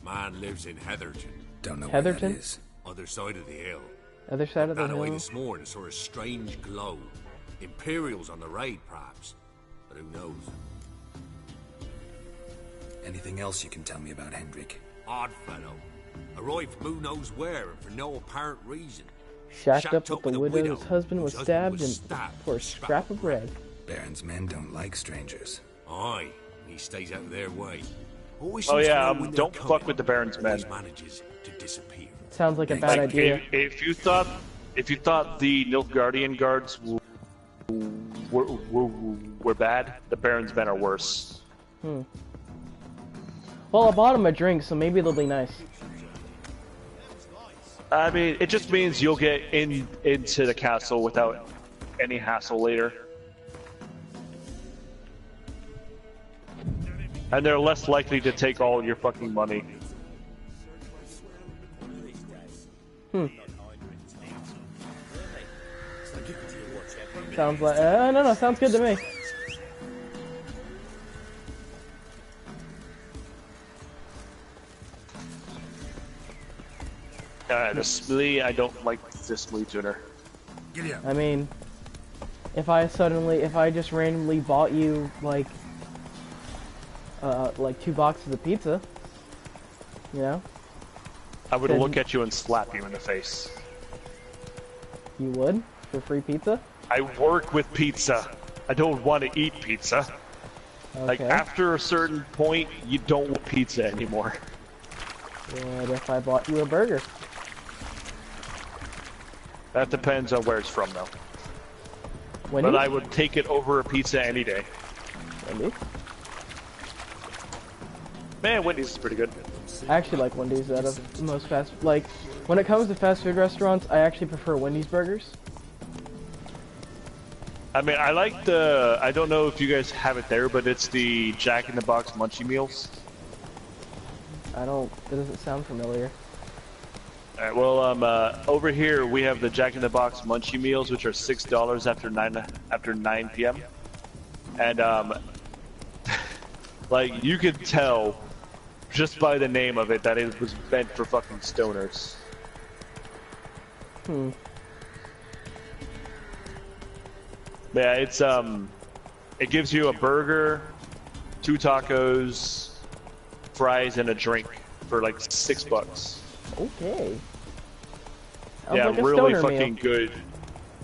Man lives in Heatherton. Don't know Heatherton? where that is. Other side of the hill. Other side of the That away hill. this morning saw a strange glow. Imperials on the raid, perhaps. But who knows? Anything else you can tell me about Hendrik? Odd fellow. Arrived from who knows where and for no apparent reason. Shacked up with the widow's husband was stabbed for a scrap of bread. Baron's men don't like strangers. Aye, he stays out of their way. Always Oh seems to yeah, know when they're don't coming, fuck with the Baron's men. always manages to disappear. Sounds like a bad idea. If you thought the Nilfgaardian guards were bad, the Baron's men are worse. Well, I bought them a drink, so maybe they'll be nice. I mean, it just means you'll get into the castle without any hassle later. And they're less likely to take all your fucking money. Sounds like no, sounds good to me. The Smee, I don't like the Smee tuner. I mean, if I just randomly bought you like 2 boxes of pizza, you know, I would look at you and slap you in the face. You would? For free pizza? I work with pizza. I don't want to eat pizza. Okay. Like, after a certain point, you don't want pizza anymore. What if I bought you a burger? That depends on where it's from, though. Wendy's? But I would take it over a pizza any day. Wendy's? Man, Wendy's is pretty good. I actually like Wendy's out of most fast... Like, when it comes to fast food restaurants, I actually prefer Wendy's burgers. I mean, I like the... I don't know if you guys have it there, but it's the Jack in the Box Munchie Meals. That doesn't sound familiar. Alright, well, over here we have the Jack in the Box Munchie Meals, which are $6 after 9 p.m. And, like, you could tell just by the name of it that it was meant for fucking stoners. Yeah, it's, it gives you a burger, 2 tacos, fries, and a drink for like $6. Okay. Yeah, like a really stoner fucking meal.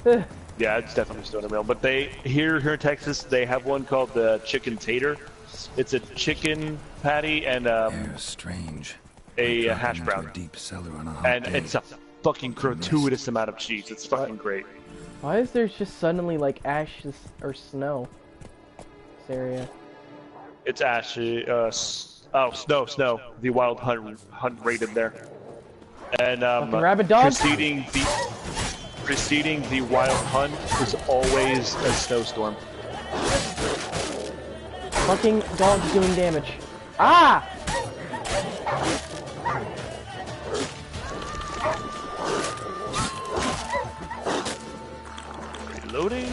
good. Yeah, it's definitely a stoner meal. But they here in Texas, they have one called the Chicken Tater. It's a chicken patty and strange. a hash brown. Deep cellar on a And it's a fucking gratuitous amount of cheese. It's fucking great. Why is there just suddenly like ash or snow? This area. It's ashy. Snow. The wild hunt raided there. And rabid dog? preceding the wild hunt is always a snowstorm. Fucking dog's doing damage. Ah! Reloading.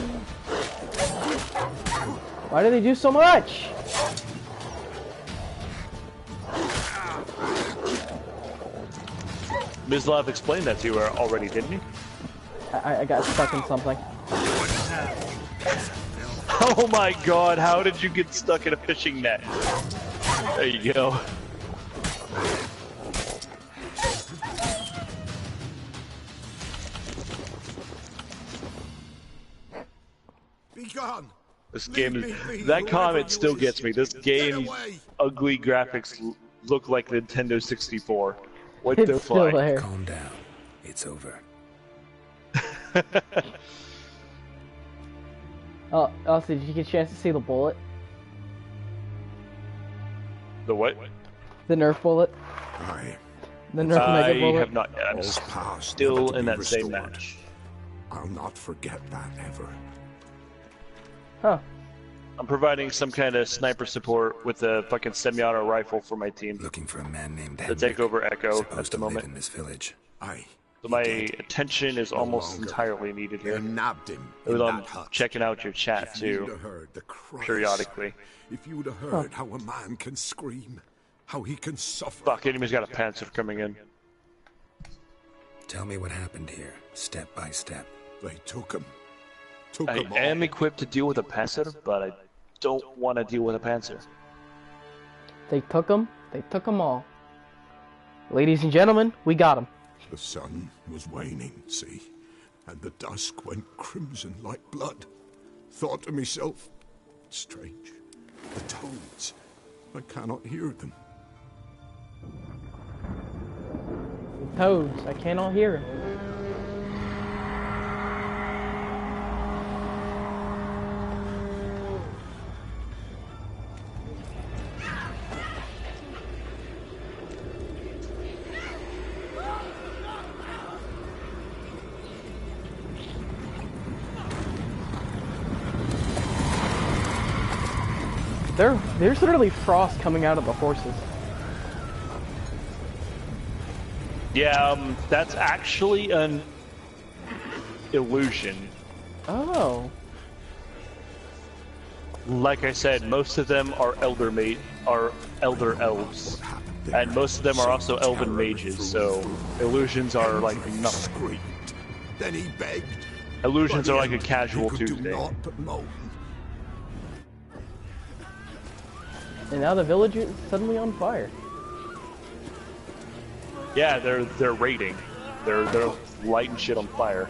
Why do they do so much? Mislav explained that to you already, didn't he? I got stuck in something. Oh my god, how did you get stuck in a fishing net? There you go. Be gone. This game is... That comment still gets me. This game's ugly graphics look like Nintendo 64. What the It's still fuck? there. Calm down. It's over. Oh, also, did you get a chance to see the bullet? The what? The Nerf bullet? Aye. The Nerf Mega bullet? I have not yet. I'm All's past, still never to in be that same restored. match. I'll not forget that ever. Huh. I'm providing some kind of sniper support with a fucking semi-auto rifle for my team. Looking for a man named To Hendrik. take over Echo at Supposed the to live moment. in this village. Aye. So my attention is almost longer. entirely needed here. You nabbed him I was in on that hut. checking out your chat If you'd too, have heard the cries, periodically. if you'd have heard how a man can scream, how he can suffer. Fuck, enemy's got a panzer coming in. Tell me what happened here, step by step. They took him Took I 'em all. am equipped to deal with a Panzer, but I don't want to deal with a Panzer. They took them all. Ladies and gentlemen, we got them. The sun was waning, see? And the dusk went crimson like blood. Thought to myself, strange. The toads. I cannot hear them. Toads, I cannot hear him. There's literally frost coming out of the horses. Yeah, that's actually an illusion. Oh. Like I said, most of them are elder elves, and most of them are also elven mages. So illusions are like nothing. Then he begged. Illusions are like a casual Tuesday. And now the village is suddenly on fire. Yeah, they're raiding. They're lighting shit on fire.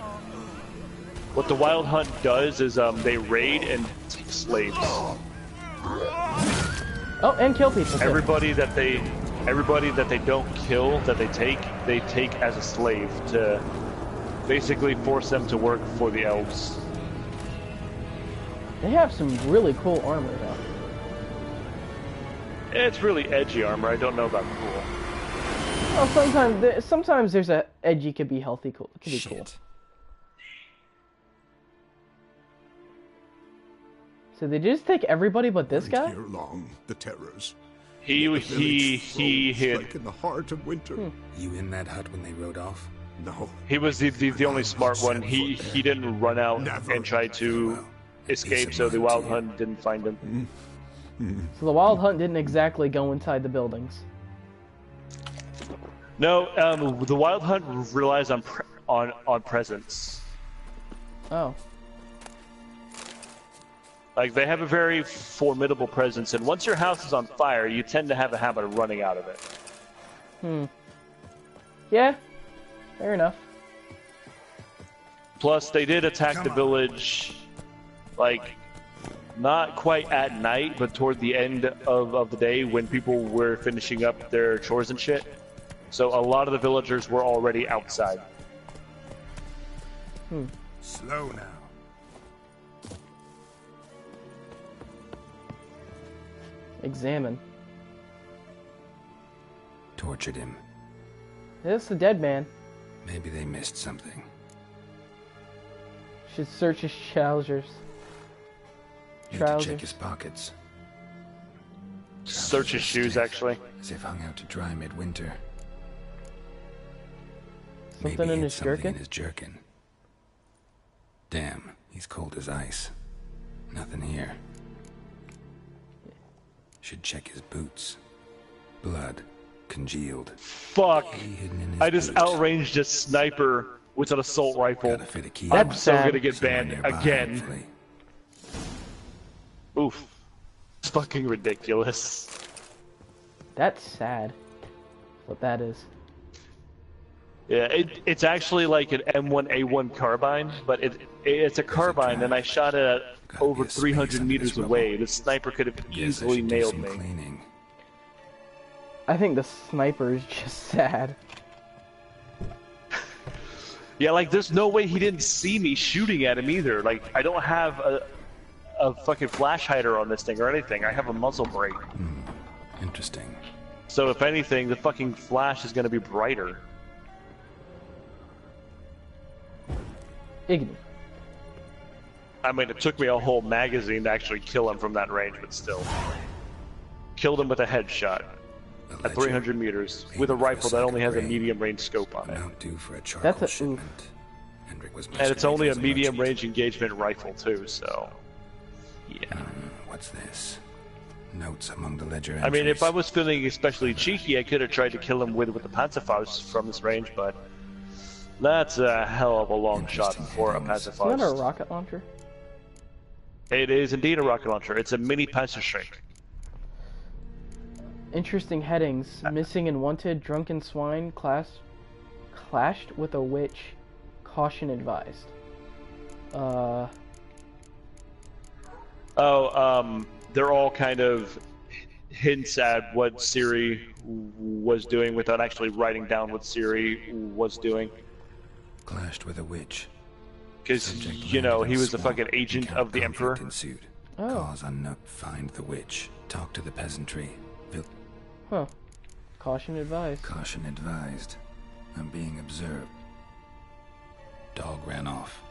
What the Wild Hunt does is they raid and take slaves. Oh, and kill people. Everybody that they don't kill, that they take as a slave to basically force them to work for the elves. They have some really cool armor though. It's really edgy armor. I don't know about cool. Well, sometimes there's a edgy could be healthy, cool. It could be cool. So they just take everybody but this guy? Here long, the terrors. He hid. Like in the heart of winter. You in that hut when they rode off? No. He was the only smart one. He didn't run out and try to escape, so the Wild Hunt didn't find him. So the Wild Hunt didn't exactly go inside the buildings. No, the Wild Hunt relies on presence. Oh. Like, they have a very formidable presence, and once your house is on fire, you tend to have a habit of running out of it. Yeah, fair enough. Plus, they did attack the village, like, not quite at night, but toward the end of the day when people were finishing up their chores and shit. So a lot of the villagers were already outside. Slow now. Examine. Tortured him. This is the dead man. Maybe they missed something. Should search his trousers. Need to check his pockets. Search his shoes, actually. As if hung out to dry midwinter. Something in his jerkin? In his jerkin. Damn, he's cold as ice. Nothing here. Should check his boots. Blood. Congealed. Fuck! I just outranged a sniper with an assault rifle. I'm so gonna get banned again. Oof. It's fucking ridiculous. That's sad. What that is. Yeah, it's actually like an M1A1 carbine, but it's a carbine, and I shot it at over 300 meters away. The sniper could have easily nailed me. I think the sniper is just sad. Yeah, like, there's no way he didn't see me shooting at him either. Like, I don't have a fucking flash hider on this thing or anything. I have a muzzle brake. Interesting. So if anything, the fucking flash is gonna be brighter. Igni. I mean, it took me a whole magazine to actually kill him from that range, but still. Killed him with a headshot. At 300 meters, with a rifle that only has a medium-range scope on it. That's a oof. And it's only a medium-range engagement rifle, too, so... Yeah. What's this? Notes among the ledger I mean, if I was feeling especially cheeky, I could have tried to kill him with the Panzerfaust from this range, but... That's a hell of a long shot for a Panzerfaust. Is that a rocket launcher? It is indeed a rocket launcher. It's a mini pencil shrink. Interesting headings. Missing and wanted. Drunken swine. Clashed with a witch. Caution advised. They're all kind of hints at what Ciri was doing without actually writing down what Ciri was doing. Clashed with a witch. Because, you know, he was a fucking agent of the Emperor. Ensued. Oh. Cause unknown. Find the witch. Talk to the peasantry. Huh. Caution advised. Caution advised. I'm being observed. Dog ran off.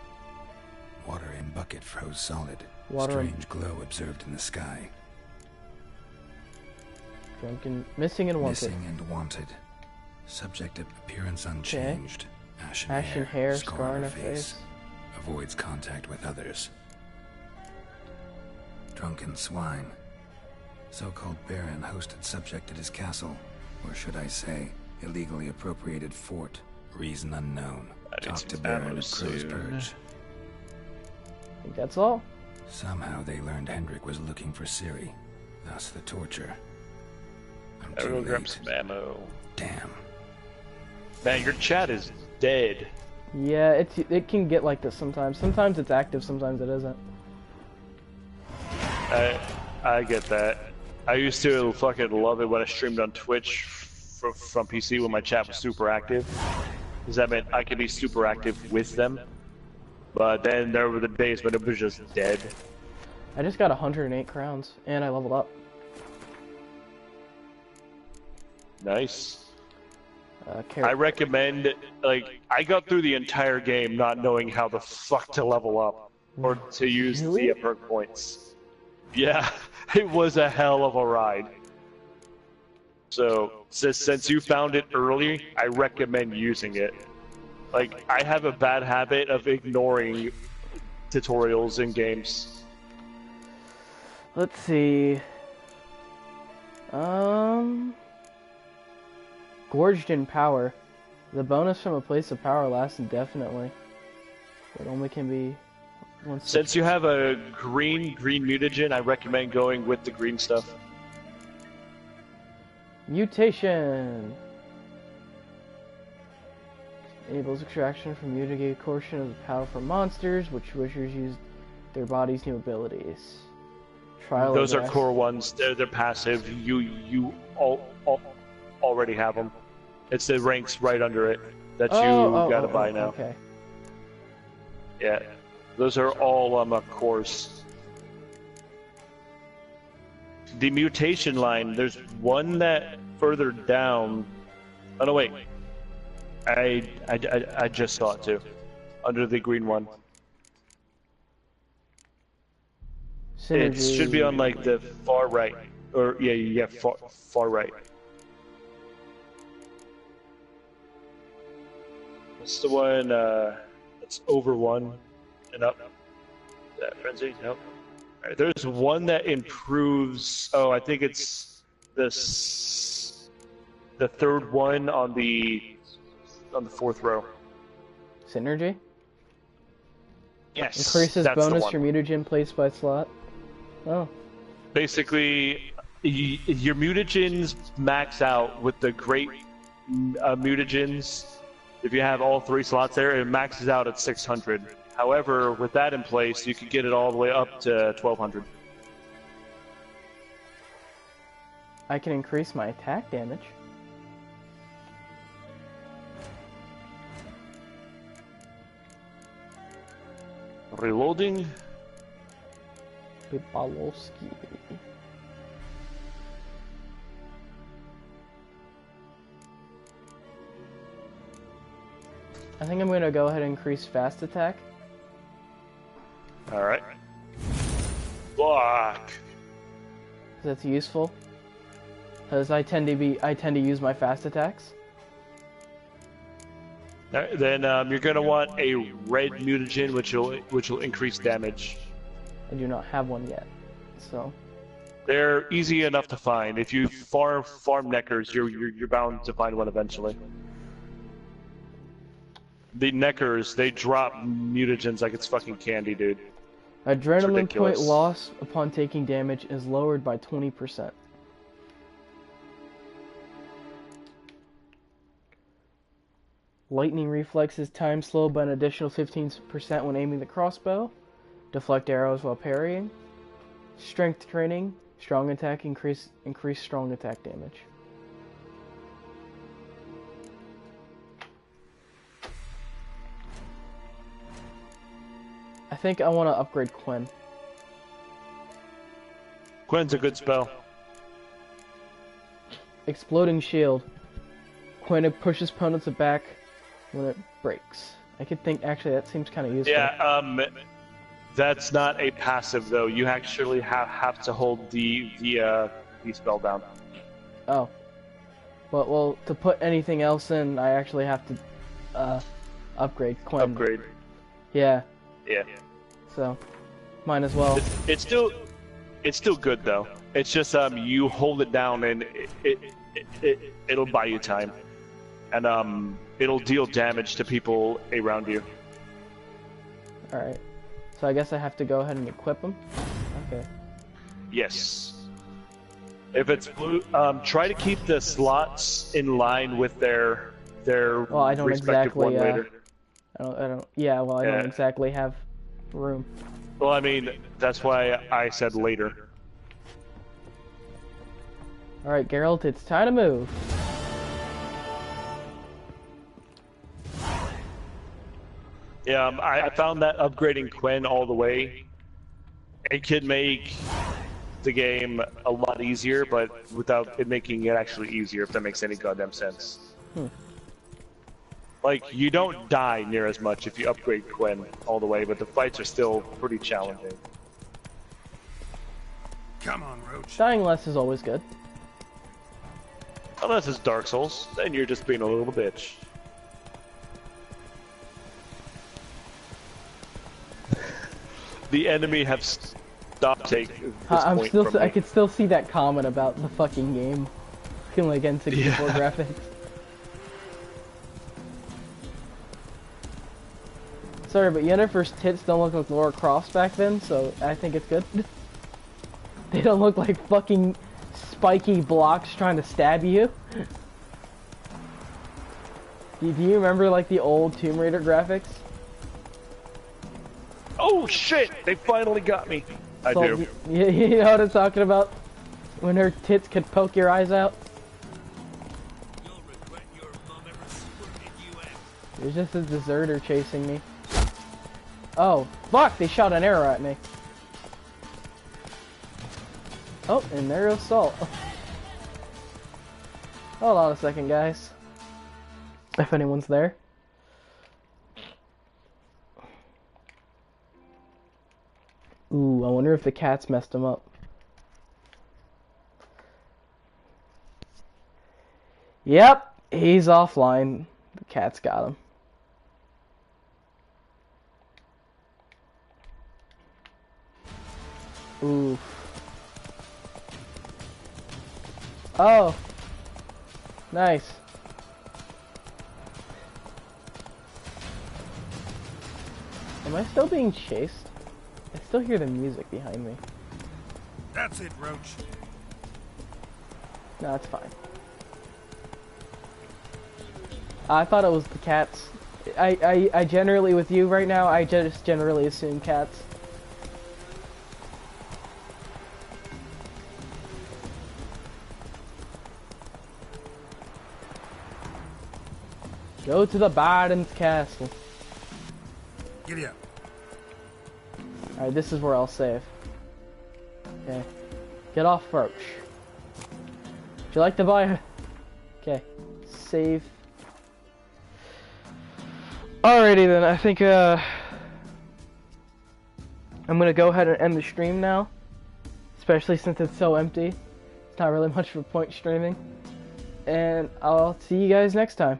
Water in bucket froze solid. Strange glow observed in the sky. Drunken. Missing and wanted. Missing and wanted. Subject appearance unchanged. Okay. Ashen hair, scar on her face. Avoids contact with others. Drunken swine. So-called Baron hosted subject at his castle. Or should I say, illegally appropriated fort. Reason unknown. Talk to Baron at Crow's Perch. I think that's all. Somehow they learned Hendrik was looking for Ciri. Thus the torture. I'm I too will late. grab some ammo. Damn. Man, your chat is dead. Yeah, it can get like this sometimes. Sometimes it's active, sometimes it isn't. I get that. I used to fucking love it when I streamed on Twitch from PC when my chat was super active. Because that meant I could be super active with them. But then there were the days when it was just dead. I just got 108 crowns, and I leveled up. Nice. I recommend, like, I got through the entire game not knowing how the fuck to level up or to use the perk points. Yeah, it was a hell of a ride. So, since you found it early, I recommend using it. Like, I have a bad habit of ignoring tutorials in games. Let's see. Gorged in power. The bonus from a place of power lasts indefinitely. It only can be once. Since you have a green mutagen, I recommend going with the green stuff. Mutation. Enables extraction from mutated portion of the power from monsters, which wishers use their body's new abilities. Trial. Those are core ones. They're passive. You already have them. It's the ranks right under it that you gotta buy now. Okay. Yeah, those are all cores. The mutation line. There's one that further down. Oh no, wait. I just saw it too, under the green one. Synergy. It should be on like the far right, or yeah, far right. What's the one that's over 1 and up? Is that frenzy? Nope. All right, there's one that improves. Oh, I think it's this. The third one on the 4th row. Synergy? Yes. Increases that's bonus the one. for mutagen placed by slot. Oh. Basically, your mutagens max out with the great mutagens. If you have all 3 slots there, it maxes out at 600. However, with that in place, you can get it all the way up to 1200. I can increase my attack damage. Reloading. Pipalowski. I think I'm gonna go ahead and increase fast attack. Alright. Block. That's useful. Because I tend to use my fast attacks. Then you're gonna want a red mutagen, which will increase damage. I do not have one yet, so. They're easy enough to find. If you farm Neckers, you're bound to find one eventually. The Neckers, they drop mutagens like it's fucking candy, dude. Adrenaline point loss upon taking damage is lowered by 20%. Lightning reflexes time slowed by an additional 15% when aiming the crossbow. Deflect arrows while parrying. Strength training. Strong attack increase strong attack damage. I think I want to upgrade Quen. Quen's a good spell. Exploding shield. Quen pushes opponents back when it breaks. I could think, actually, that seems kind of useful. Yeah, that's not a passive though. You actually have to hold the spell down. Oh. But, well, to put anything else in, I actually have to upgrade Quen. Upgrade. Yeah. Yeah. So, might as well. It's still good though. It's just you hold it down and it'll buy you time, and it'll deal damage to people around you. All right. So I guess I have to go ahead and equip them. Okay. Yes. If it's blue, try to keep the slots in line with their well, I don't respective exactly. one later. I don't. Yeah. Well, I don't exactly have room. Well, I mean, that's why I said later. All right, Geralt, it's time to move. Yeah, I found that upgrading Quen all the way, it could make the game a lot easier, but without it making it actually easier, if that makes any goddamn sense. Like, you don't die near as much if you upgrade Quen all the way, but the fights are still pretty challenging. Come on, Roach. Dying less is always good. Unless it's Dark Souls, then you're just being a little bitch. The enemy have stopped taking this point from me. I could still see that comment about the fucking game. Looking like N64 graphics. Sorry, but Yennefer's tits don't look like Lara Croft's back then, so I think it's good. They don't look like fucking spiky blocks trying to stab you. Do you remember like the old Tomb Raider graphics? Oh shit! They finally got me. I do. You know what I'm talking about? When her tits could poke your eyes out. There's just a deserter chasing me. Oh, fuck! They shot an arrow at me. Oh, and there goes Salt. Hold on a second, guys. If anyone's there. Ooh, I wonder if the cats messed him up. Yep, he's offline. The cat's got him. Ooh. Oh. Nice. Am I still being chased? I still hear the music behind me. That's it, Roach. No, it's fine. I thought it was the cats. I generally, with you right now, I just generally assume cats. Go to the Baden's castle. Giddy up. Alright, this is where I'll save. Okay. Get off Roach. Would you like to buy... Okay. Save. Alrighty then, I think I'm gonna go ahead and end the stream now. Especially since it's so empty. It's not really much of a point streaming. And I'll see you guys next time.